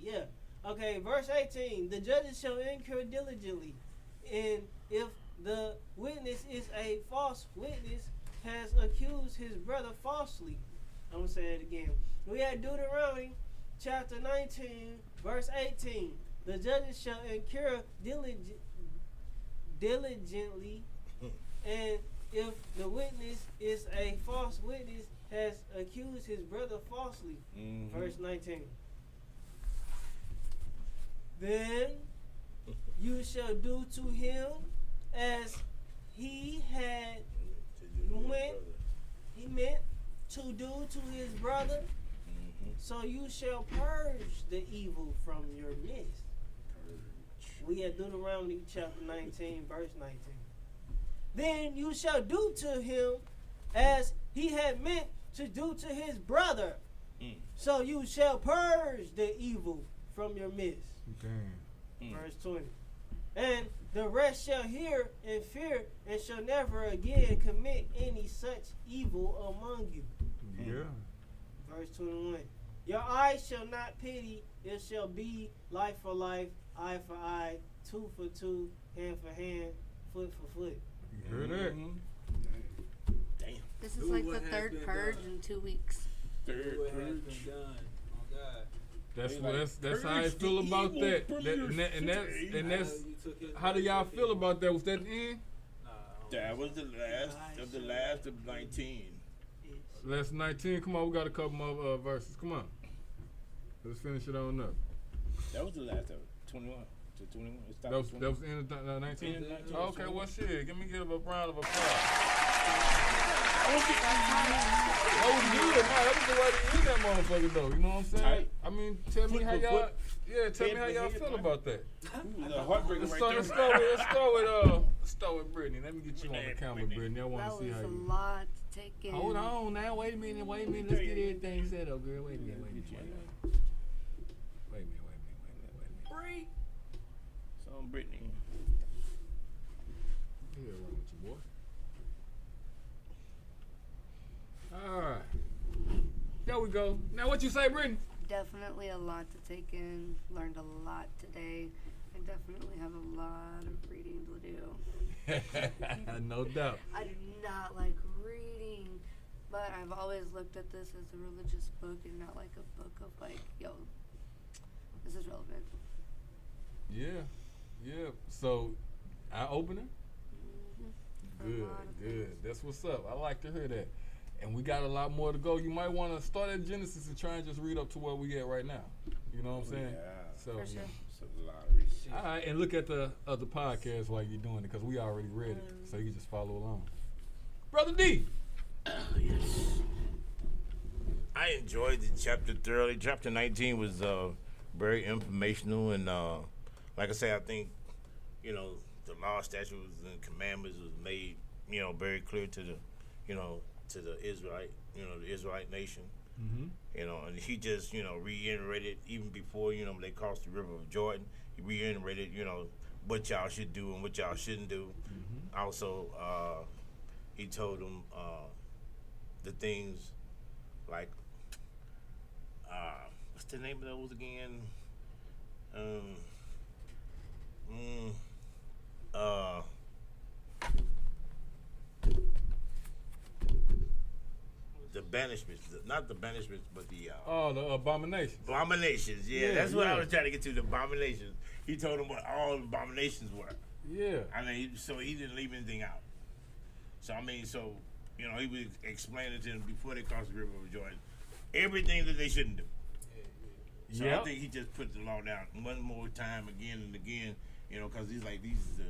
Yeah. Okay, verse 18. The judges shall incur diligently. And if the witness is a false witness, has accused his brother falsely. I'm going to say it again. We had Dueteronomy chapter 19, verse 18. The judges shall incur diligently, and if the witness is a false witness, has accused his brother falsely. Verse 19. Then you shall do to him as he meant to do to his brother. So you shall purge the evil from your midst. We at Dueteronomy chapter 19, verse 19. Then you shall do to him as he had meant to do to his brother. So you shall purge the evil from your midst. Verse 20. And the rest shall hear and fear, and shall never again commit any such evil among you. Verse 21. Your eye shall not pity, it shall be life for life, eye for eye, tooth for tooth, hand for hand, foot for foot. You heard that? Damn. This is like the third purge in 2 weeks. Third purge. Been done. Oh God. That's how I feel about that. And that's how do y'all feel about that? Was that the end? That was the last of 19. Last 19. Come on, we got a couple more verses. Come on, let's finish it on up. That was the last of it. 21 to 21. That was the end of 19. Okay, well shit. Give a round of applause. Oh yeah, that was the way to end that motherfucker though. You know what I'm saying? Tight. I mean, tell me how y'all feel about that. Let's start with Brittany. Let me get you on the camera, Brittany. I want to see how That was you. a lot to take in. Hold on now. Wait a minute. Let's get everything set up, girl. Wait a minute. Break. So I'm Brittany. Yeah, wrong with you, boy. All right. There we go. Now, what you say, Brittany? Definitely a lot to take in. Learned a lot today. I definitely have a lot of reading to do. No doubt. I do not like reading, but I've always looked at this as a religious book and not like a book of like, yo, this is relevant. Yeah. So, eye opener? Good. That's what's up. I like to hear that. And we got a lot more to go. You might want to start at Genesis and try and just read up to where we at right now. You know what I'm saying? Yeah. So, For sure. A lot of research. all right, and look at the other podcasts while you're doing it, because we already read it, so you can just follow along. Brother D. I enjoyed the chapter thoroughly. Chapter 19 was very informational, and like I say, I think the law, statutes, and commandments was made very clear to the Israelite nation. And he just reiterated even before they crossed the river of Jordan. He reiterated what y'all should do and what y'all shouldn't do. Also, he told them the things like what's the name of those again? The banishments, not the banishments, but the the abominations. Abominations, that's what I was trying to get to. The abominations. He told them what all the abominations were. Yeah. I mean, so he didn't leave anything out. So he was explaining to them before they crossed the river of Jordan everything that they shouldn't do. So I think he just put the law down one more time, again and again, You know, because these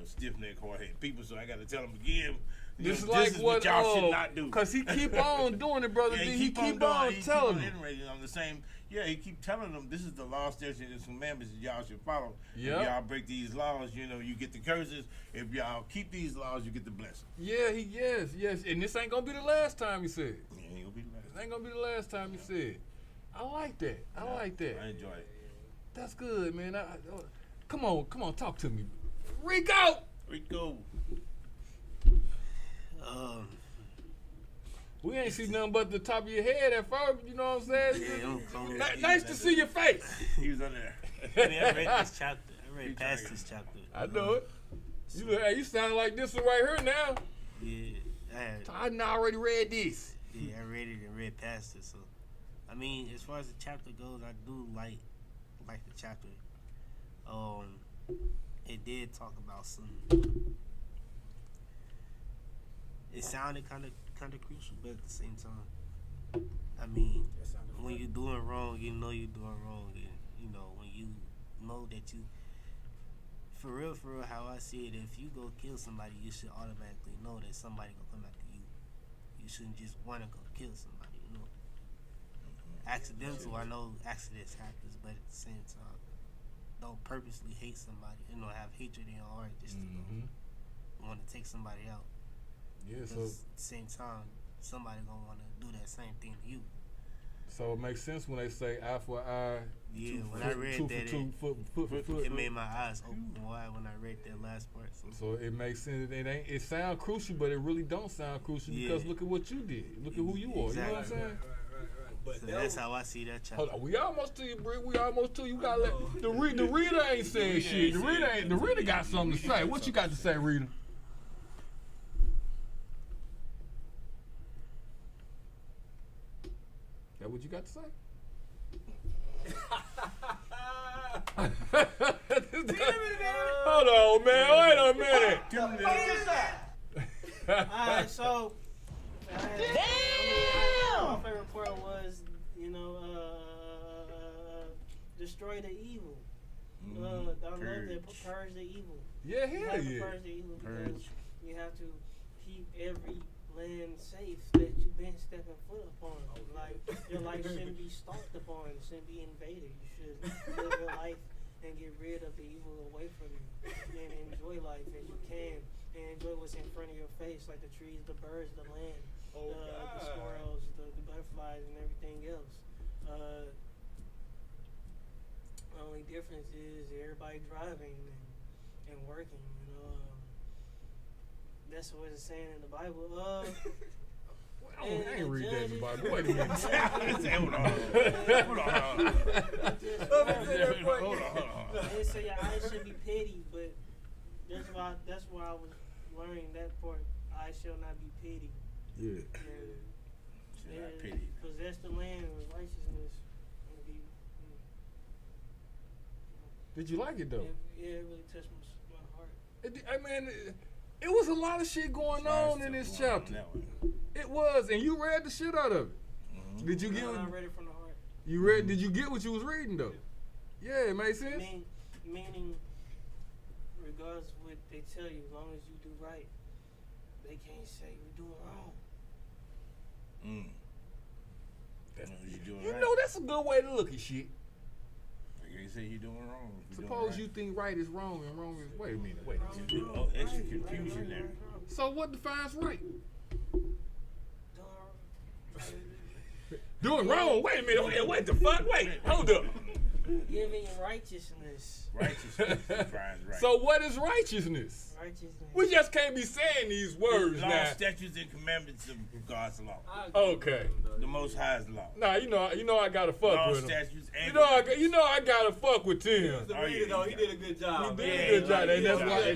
stiff-necked, hard-headed people, so I got to tell them again. This is this like is what y'all should not do. Because he keep on doing it, brother. Yeah, He keep on telling them. On the same. Yeah, he keep telling them this is the law, statutes, and commandments that y'all should follow. Yep. If y'all break these laws, you know, you get the curses. If y'all keep these laws, you get the blessing. Yeah, yes. And this ain't gonna be the last time he said. Yeah, ain't gonna be the last. This ain't gonna be the last time he said. I like that. I like that. I enjoy it. That's good, man. Come on, talk to me. Rico! We ain't see nothing but the top of your head at first, you know what I'm saying? Yeah, Nice to see your face. He was under there. I mean, I read this chapter. I read past this chapter. I know it. You sound like this one right here now. Yeah, I already read this. Yeah, I read it and read past it. So, I mean, as far as the chapter goes, I do like the chapter. It did talk about some. It sounded kind of crucial, but at the same time, I mean, when you're doing wrong, you know you're doing wrong, and you know when you know that you. For real, how I see it, if you go kill somebody, you should automatically know that somebody gonna come after you. You shouldn't just want to go kill somebody, you know. Accidental, I know accidents happens, but at the same time, don't purposely hate somebody, you know, have hatred in your heart just to want to take somebody out. Yeah, so at the same time, somebody gonna want to do that same thing to you. So it makes sense when they say eye for eye. Yeah, when foot, I read two that, for two, foot for foot. It made my eyes open wide when I read that last part. So it makes sense. It sounds crucial, but it really don't sound crucial because look at what you did. Look at who you are. Exactly. You know what I'm saying? But so that's how I see that chapter. Hold on, we almost to you, Brick. We almost to you. You gotta let the reader ain't saying shit. The reader got something to say. What you got to say, reader? That what you got to say? Hold on, man. Wait a minute. Alright, so my favorite part was, destroy the evil. I love that, purge the evil. Yeah, You hell have to yeah. purge the evil because you have to keep every land safe that you've been stepping foot upon. Like, your life shouldn't be stalked upon, it shouldn't be invaded. You should live your life and get rid of the evil away from you and enjoy life as you can and enjoy what's in front of your face, like the trees, the birds, the land, the squirrels, the butterflies, and everything else. The only difference is everybody driving and working, that's what it's saying in the Bible. I ain't read that in the Bible. Wait a minute. Hold on. They say your eyes should be petty, but that's why I was learning that part. I shall not be petty. Yeah. And possess the land with righteousness. And be, Did you like it though? Yeah, it really touched my heart. It was a lot of shit going on in this chapter. It was, and you read the shit out of it. Did you get? I read it from the heart. You read? Did you get what you was reading though? Yeah, it made sense. Meaning, regardless of what they tell you, as long as you do right, they can't say you're doing wrong. You know, that's a good way to look at shit. You say you're doing wrong. Suppose you think right is wrong and wrong is. Wait a minute. Oh, extra confusion there. So what defines right? Doing wrong. Wait a minute. Wait the fuck. Wait. Hold up. Giving righteousness. Righteousness defines right. So what is righteousness? Righteousness. We just can't be saying these words law, now. statutes, and commandments of God's law. Okay. The Most High's law. Nah, you know I gotta fuck law, with him. statutes, and You know I gotta fuck with Tim. He did a good job. He did a good job, and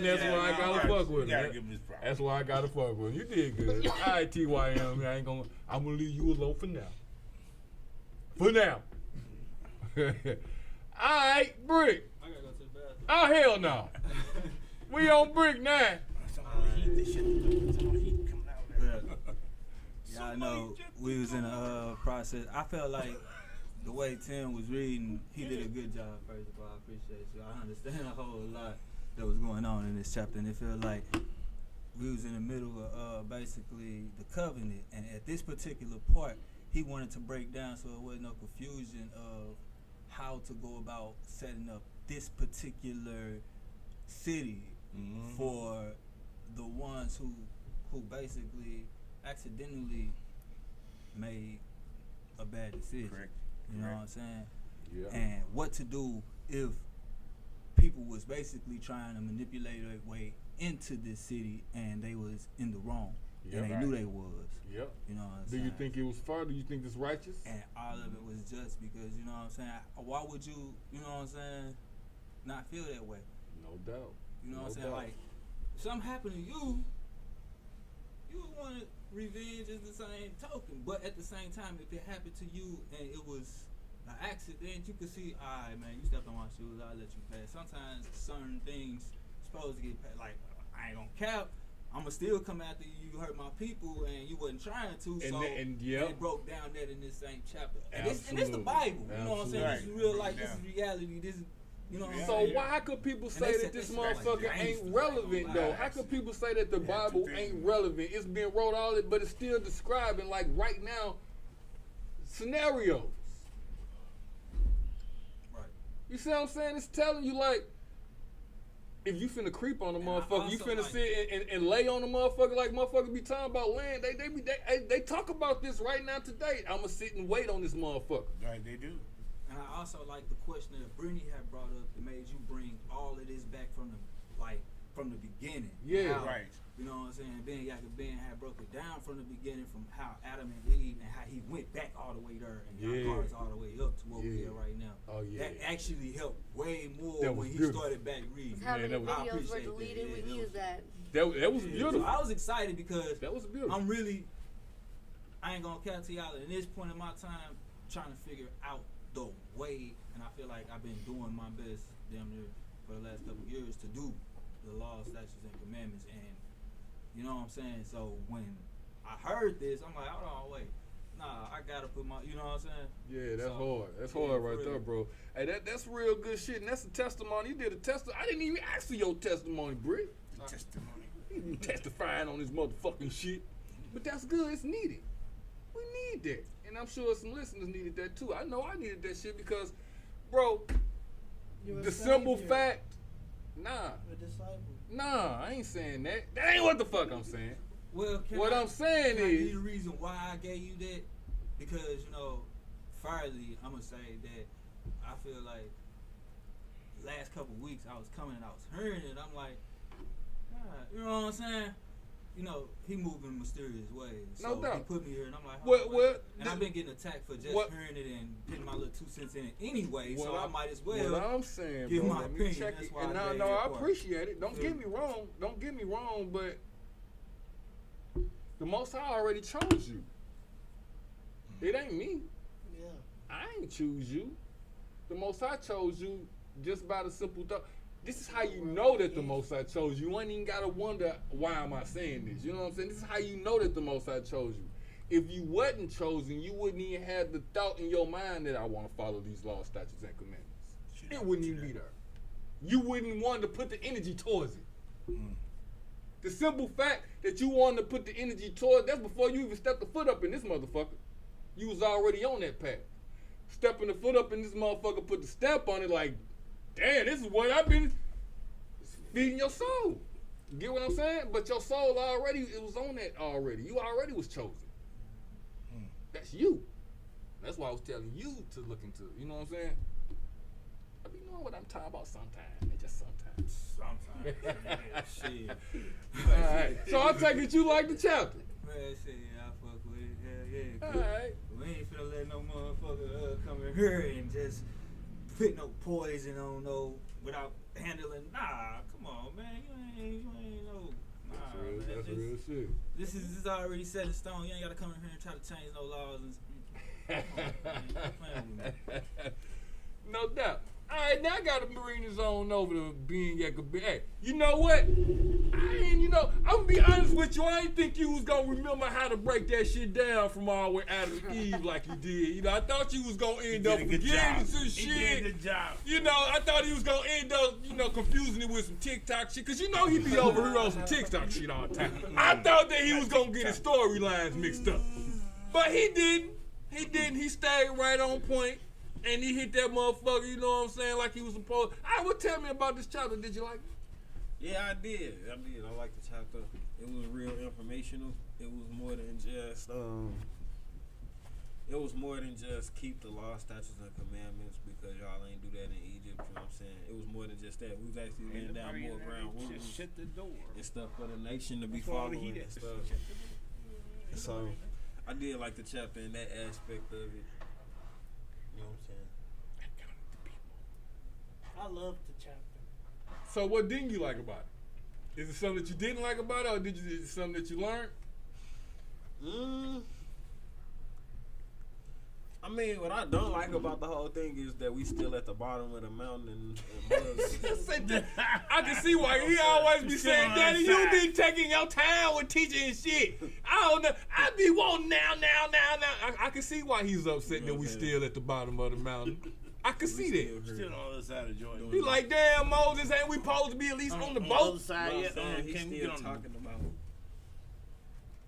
that's why I gotta fuck with You gotta him. give him his props. That's why I gotta fuck with him. You did good. All right, TYM. I'm gonna leave you alone for now. For now. All right, Brick. I gotta go to the bathroom. Oh hell no. We on Brick now. Yeah, I know we was in a process. I felt like the way Tim was reading, he did a good job. First of all, I appreciate you. I understand a whole lot. that was going on in this chapter, and it felt like we was in the middle of basically the covenant, and at this particular part, he wanted to break down so there wasn't no confusion of how to go about setting up this particular city for the ones who basically accidentally made a bad decision. Correct. You know what I'm saying? Yeah. And what to do if people was basically trying to manipulate their way into this city and they was in the wrong. Yeah, and they knew they was. Yep. You know what I'm Do saying? you think it was fair? Do you think it's righteous? And all of it was just because, you know what I'm saying? Why would you know what I'm saying, not feel that way? No doubt. You know No what I'm saying? doubt. Like, if something happened to you, you would want revenge as the same token. But at the same time, if it happened to you and it was an accident, you could see, all right, man, you stepped on my shoes, I'll let you pass. Sometimes certain things supposed to get passed. Like, I ain't gonna cap. I'ma still come after you. You hurt my people, and you wasn't trying to. And So yep. it broke down that in this same chapter. And this the Absolutely. Bible. You know what I'm saying? This is Absolutely. real life. This is reality. This is, you know what I'm So saying? why could people And say they that said this this is like motherfucker gangster, ain't relevant like, though? How could people say that the Bible ain't relevant? It's been wrote all it, but it's still describing like right now scenarios. Right. You see what I'm saying? It's telling you like if you finna creep on a And I motherfucker, you also finna like- sit and lay on a motherfucker like motherfucker be talking about land. They talk about this right now today. I'ma sit and wait on this motherfucker. Right, they do. And I also like the question that Brittany had brought up that made you bring all of this back from the beginning. Yeah. How, Right. You know what I'm saying? Ben Ben had broke it down from the beginning from how Adam and Eve and how he went back all the way there and Yeah. got cars all the way up to where we Yeah. are right now. Oh yeah. That actually helped way more That was when he beautiful. started back reading. How many that was- I videos were appreciate that. deleted? Yeah, We that use was- that. That was Yeah, beautiful. So I was excited because That was beautiful. I'm really, I ain't gonna count to y'all at this point in my time trying to figure out the way, and I feel like I've been doing my best damn near for the last couple of years to do the laws, statutes, and commandments, and you know what I'm saying? So when I heard this, I'm like, hold on, wait. Nah, I gotta put my, you know what I'm saying? Yeah, that's So, hard. That's yeah, hard right for there, real. bro. Hey, that's real good shit, and that's a testimony. You did a testimony. I didn't even ask for your testimony, Britt. Testimony. You testifying on this motherfucking shit. But that's good. It's needed. We need that. And I'm sure some listeners needed that too. I know I needed that shit because, bro, You're a the simple savior, fact, nah, a disciple. I ain't saying that. That ain't what the fuck I'm saying. Well, What I'm saying can I give is- you the reason why I gave you that? Because, you know, fairly, I'm gonna say that I feel like last couple of weeks I was coming and I was hearing it. I'm like, God, you know what I'm saying? You know, he moved in mysterious ways. No So doubt. he put me here and I'm like, What- hold on, what- wait. And I've been getting attacked for just what- hearing it and putting my little 2 cents in it anyway. So What I might as well. What I'm saying, give bro, my let me opinion. check That's it. why And I gave no, that I part. appreciate it. Don't Yeah. get me wrong. Don't get me wrong, but the Most High already chose you. It ain't me. Yeah. I ain't choose you. The Most High chose you just by the simple thought. This is how you know that the Most High chose you. You ain't even gotta wonder why am I saying this. You know what I'm saying? This is how you know that the Most High chose you. If you wasn't chosen, you wouldn't even have the thought in your mind that I want to follow these laws, statutes, and commandments. It wouldn't even be there. You wouldn't want to put the energy towards it. The simple fact that you wanted to put the energy towards, that's before you even stepped the foot up in this motherfucker. You was already on that path. Stepping the foot up in this motherfucker, put the stamp on it like, damn, this is what I've been feeding your soul. You get what I'm saying? But your soul already, it was on that already. You already was chosen. That's you. That's why I was telling you to look into it. You know what I'm saying? I be knowing what I'm talking about sometimes. Just sometimes. Sometimes. Yeah, shit. Alright. So I take it you like the chapter. Man, shit, I fuck with it. Hell yeah. Alright. We ain't finna let no motherfucker come in here and just put no poison on no without handling. Nah, come on, man. You ain't no. Nah, man. That's real shit. This is already set in stone. You ain't gotta come in here and try to change no laws. And, come on, man. You playing with me. No doubt. All right, now I got to bring this on over to being Yekabin. Hey, you know what? I'm gonna be honest with you. I ain't think you was gonna remember how to break that shit down from all the way Adam and Eve like you did. I thought you was gonna end up forgetting some shit. He did a good job. I thought he was gonna end up, confusing it with some TikTok shit. Cause he be over here on some TikTok shit all the time. I thought that he was gonna get his storylines mixed up. But he didn't. He stayed right on point. And he hit that motherfucker, you know what I'm saying, like he was supposed. Tell me about this chapter. Did you like it? Yeah, I did. I like the chapter. It was real informational. It was more than just keep the law, statutes, and commandments because y'all ain't do that in Egypt. You know what I'm saying? It was more than just that. We was actually laying down more ground rules. Just shut the door and stuff for the nation to be following and stuff. So I did like the chapter in that aspect of it. You know what I'm saying? I love the chapter. So what didn't you like about it? Is it something that you didn't like about it, or is it something that you learned? I mean, what I don't like about the whole thing is that we still at the bottom of the mountain and I can see why he always be saying, Daddy, you be taking your time with teaching and shit. I don't know. I be wanting now. I can see why he's upset that we still at the bottom of the mountain. I can see that. Still on the other side of Jordan. He like, damn, Moses, ain't we supposed to be at least on the boat? Other side, he's still talking about.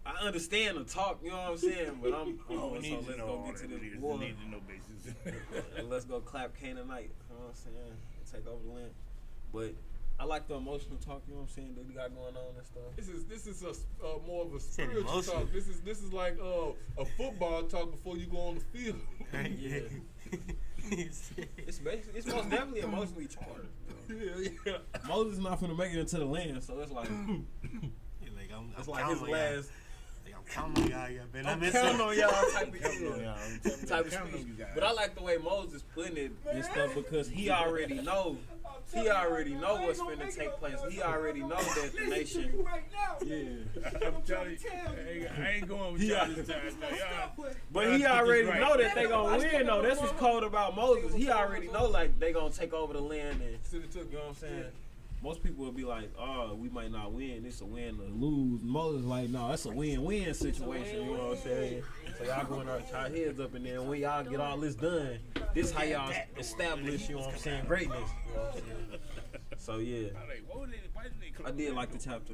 I understand the talk, you know what I'm saying, but let's go get to this war. Need to know basis. And let's go clap Canaanite, you know what I'm saying, and take over the land. But I like the emotional talk, you know what I'm saying, that we got going on and stuff. This is a more of a spiritual talk. This is like a football talk before you go on the field. Yeah. It's most definitely emotionally charged. Yeah. Moses not finna make it into the land, so it's like it's like his last. I'm counting on y'all, man. I'm counting on y'all type of speech. But I like the way Moses putting it and stuff because he already know what's finna take place. He already know that the nation. Yeah, I'm telling you, I ain't going with y'all this time. But he already know that they gonna win though. That's what's cold about Moses. He already know like they gonna take over the land and you know what I'm saying. Most people will be like, oh, we might not win. It's a win or lose. Moses like, no, that's a win-win situation. You know what I'm saying? So y'all going to tie heads up, and then when y'all get all this done, this how y'all establish, you know what I'm saying, greatness. You know what I'm saying? So yeah, I did like the chapter.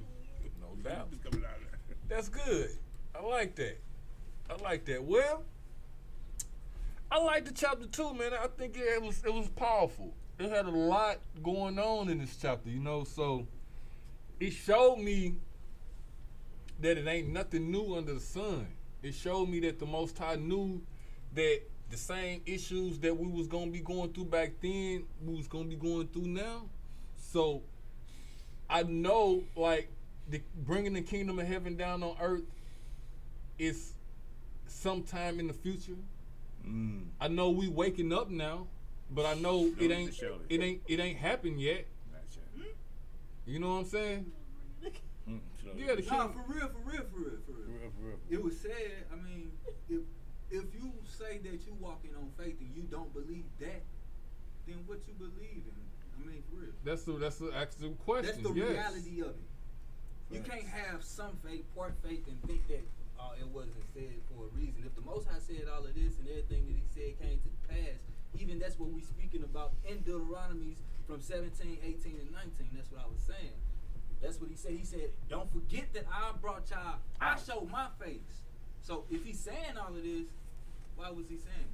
No doubt. That's good. I like that. Well, I like the chapter too, man. I think it was powerful. It had a lot going on in this chapter, so it showed me that it ain't nothing new under the sun. It showed me that the Most High knew that the same issues that we was going to be going through back then, we was going to be going through now. So I know, like, bringing the kingdom of heaven down on earth is sometime in the future. I know we waking up now. But I know it ain't happened yet. You know what I'm saying? Yeah, the nah, for real. It was said. I mean, if you say that you walking on faith and you don't believe that, then what you believe in? I mean, for real. That's the actual question. That's the reality of it. You can't have some faith, part faith, and think that it wasn't said for a reason. If the Most High said all of this and everything that He said came to pass. Even that's what we're speaking about in Dueteronomy from 17, 18, and 19. That's what I was saying. That's what he said. He said, don't forget that I brought y'all, I showed my face. So if he's saying all of this, why was he saying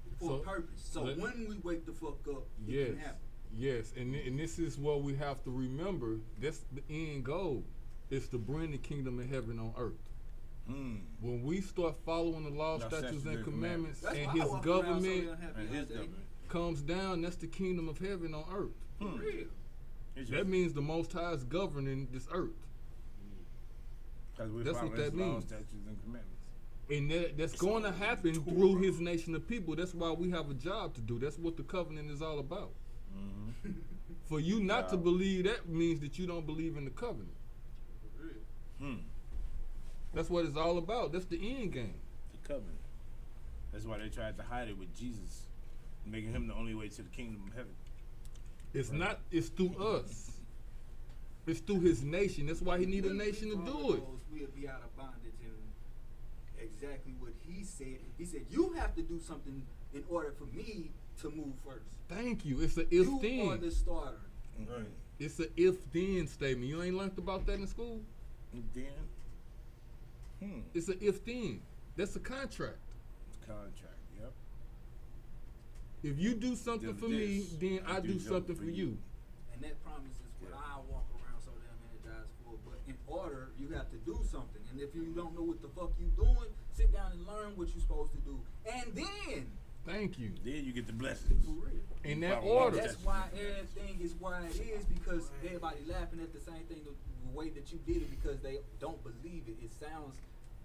it? For a purpose. So when we wake the fuck up, it can happen. Yes, and this is what we have to remember. That's the end goal. Is to bring the kingdom of heaven on earth. When we start following the law, statutes, and commandments, and His government comes down, that's the kingdom of heaven on earth. That means the Most High is governing this earth. That's what that means. And that's going to happen through His nation of people. That's why we have a job to do. That's what the covenant is all about. For you not to believe that means that you don't believe in the covenant. That's what it's all about. That's the end game. The covenant. That's why they tried to hide it with Jesus. making him the only way to the kingdom of heaven. It's not. It's through us. It's through his nation. That's why he need a nation to do it. We'll be out of bondage and exactly what he said. He said you have to do something in order for me to move first. Thank you. It's a if You then. are the starter. Right. It's a if then statement. You ain't learned about that in school? Then? It's a if then. That's a contract. Contract, yep. If you do something for me, then I do something for you. And that promise is what I walk around so damn energized for. But in order, you have to do something. And if you don't know what the fuck you doing, sit down and learn what you're supposed to do. And then Thank you. Then you get the blessings. for real. In that order. That's why everything is why it is, because everybody laughing at the same thing the way that you did it, because they don't believe it. It sounds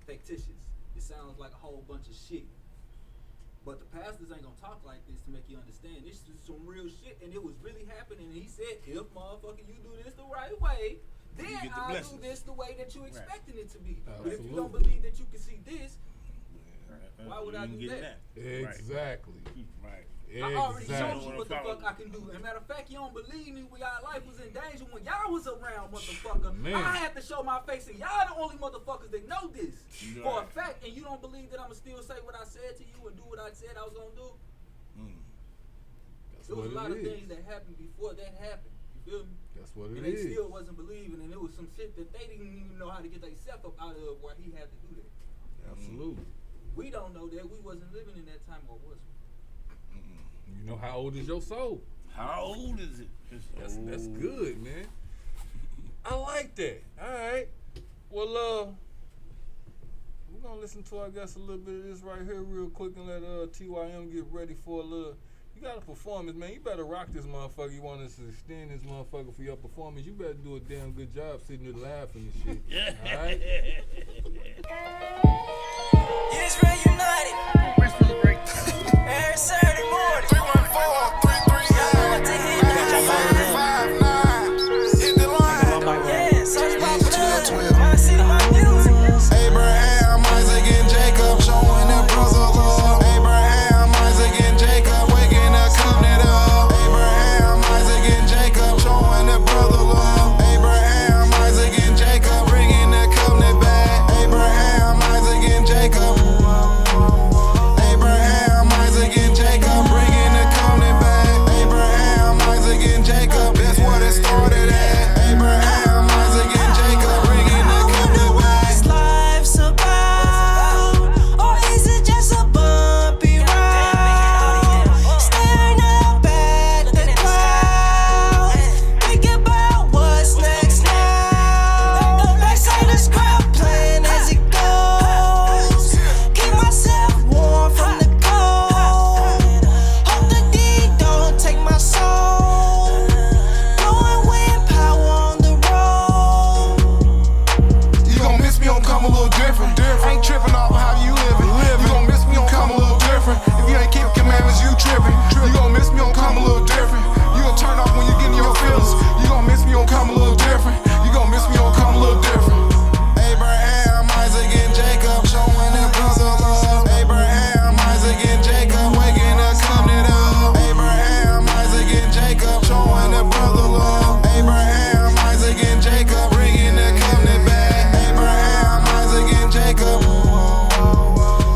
fictitious. It sounds like a whole bunch of shit. But the pastors ain't gonna talk like this to make you understand. This is some real shit, and it was really happening. And he said, if motherfucker you do this the right way, then get the I'll do blessings. this the way that you expecting it to be. But if you Absolutely. don't believe that you can see this, why would I You do can get that? Exactly. Right. I already showed Exactly. you what the fuck I can do. As a matter of fact, you don't believe me when y'all life was in danger when y'all was around, motherfucker. Man. I had to show my face, and y'all the only motherfuckers that know this Right. for a fact. And you don't believe that I'ma still say what I said to you and do what I said I was gonna do? That's There was what a lot it of is. things that happened before that happened. You feel me? That's what And it they is. still wasn't believing, and it was some shit that they didn't even know how to get themselves up out of where he had to do that. Absolutely. We don't know that. We wasn't living in that time, or was we? You know how old is your soul? How old is it? That's good, man. I like that. All right. Well, we're gonna listen to, I guess, a little bit of this right here real quick and let TYM get ready for a little. You got a performance, man. You better rock this motherfucker. You want us to extend this motherfucker for your performance. You better do a damn good job sitting there laughing and shit. Yeah. All right. Israel United. Every Saturday morning. 314-338. Hit the line. Yeah, search my blood. My city, my music. Abraham, Isaac, and Jacob showing their brother love. Abraham, Isaac, and Jacob waking the covenant up. Abraham, Isaac, and Jacob showing their brother love. Abraham, Isaac, and Jacob bringing the covenant back. Abraham, Isaac, and Jacob. Abraham, Isaac, and Jacob bringing the covenant back. Abraham, Isaac, and Jacob, that's what it started at. Abraham, Isaac, and Jacob bringing the covenant back. Life's about, or is it just a bumpy ride? Staring up at the clouds, thinking about what's next now. They say the script playing as it goes. Keep myself warm from the cold. Hope the deed don't take my soul. Blowing wind power on the road. You gon' miss me, I'm come a little different. Ain't tripping off of how you living. You gon' miss me, I'm come a little different. If you ain't keep commandments, you tripping. You gon' miss me, I'm come a little different. You gon' turn off when you get in your feelings. You gon' miss me, I'm come a little different. You gon' miss me, I'm come a little different. Abraham, Isaac, and Jacob showing their brother love. Abraham, Isaac, and Jacob waking the covenant up. Abraham, Isaac, and Jacob showing their brother love. Abraham, Isaac, and Jacob bringing the covenant back. Abraham, Isaac, and Jacob.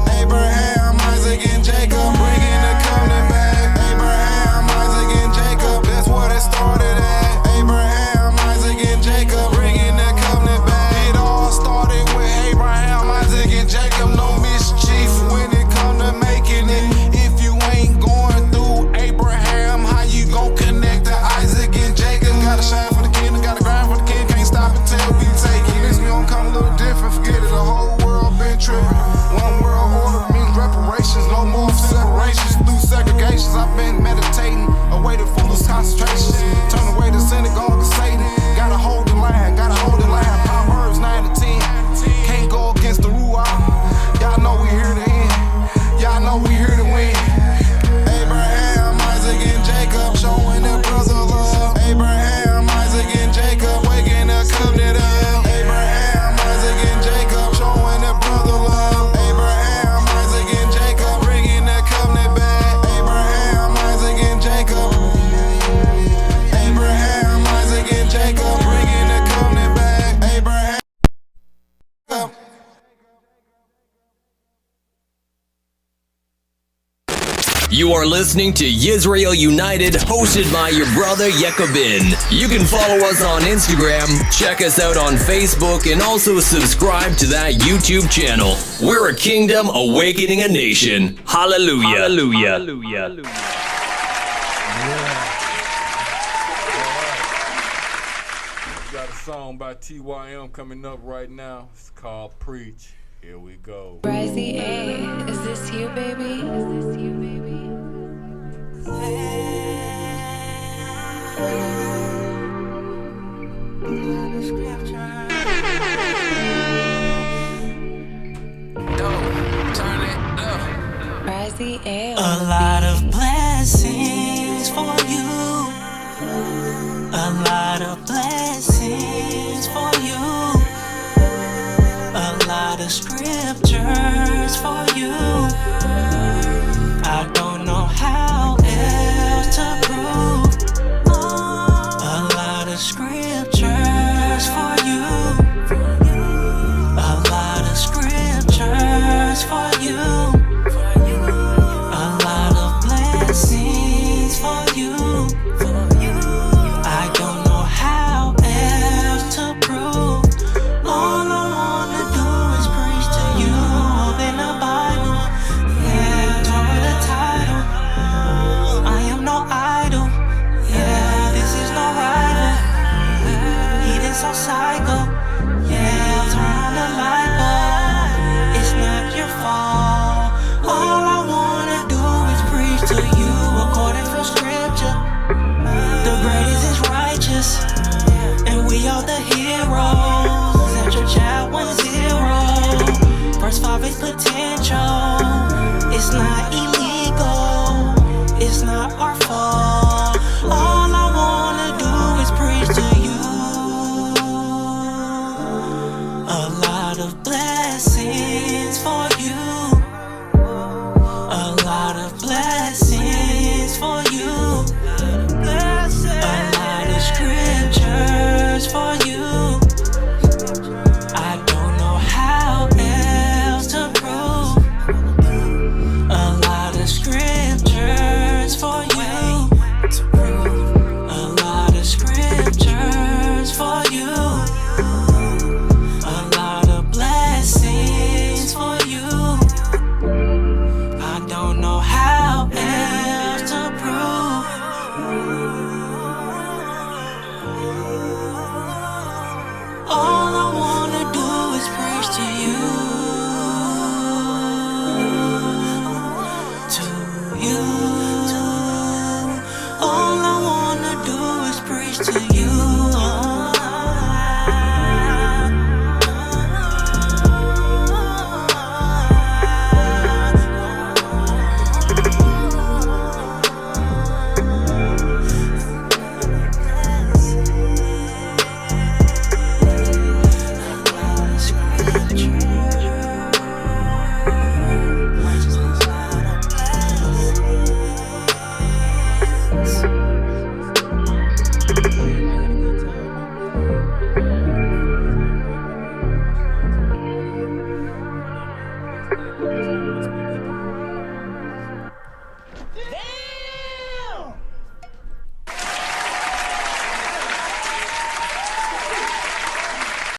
Abraham, Isaac, and Jacob bringing the covenant back. Abraham, Isaac, and Jacob, that's what it started at. Abraham, Isaac, and Jacob bringing the covenant back. It all started with Abraham, Isaac, and Jacob. No mischief when it come to making it. If you ain't going through Abraham, how you gon' connect to Isaac and Jacob? Gotta shine for the king, gotta grind for the king. Can't stop until we take it. Miss me, don't come a little different. Forget it, the whole world been tripping. One world order means reparations, no more separations through segregations. I've been meditating, away the foolish concentrations. Turn away the synagogue of Satan. Gotta hold the line, gotta hold the line. Proverbs 9-10. Can't go against the Ruach. Y'all know we here to end. Y'all know we here to win. Abraham, Isaac, and Jacob showing their brother love. Abraham, Isaac, and Jacob waking the covenant up. Abraham, Isaac, and Jacob showing their brother love. Abraham, Isaac, and Jacob bringing the covenant back. Abraham, You are listening to Yisrael United, hosted by your brother Yekobin. You can follow us on Instagram, check us out on Facebook, and also subscribe to that YouTube channel. We're a kingdom awakening a nation. Hallelujah. Hallelujah. Hallelujah. Got a song by TYM coming up right now. It's called Preach. Here we go. Risey A, is this you, baby? Is this you, baby? Risey A. A lot of blessings for you. A lot of blessings for you. A lot of scriptures for you. I don't know how else to prove. A lot of scriptures for you. A lot of scriptures for you. A lot of blessings for you. I don't know how else to prove. All I wanna do is preach to you. Open the Bible, yeah, turn the title. I am no idol, yeah, this is no rival. He is so psycho, yeah, turn on the light bulb. It's not your fault. All I wanna do is preach to you according to scripture. The greatest is righteous, and we are the heroes. Central Child 1-0. Verse 5 is potential. It's not illegal. It's not our fault.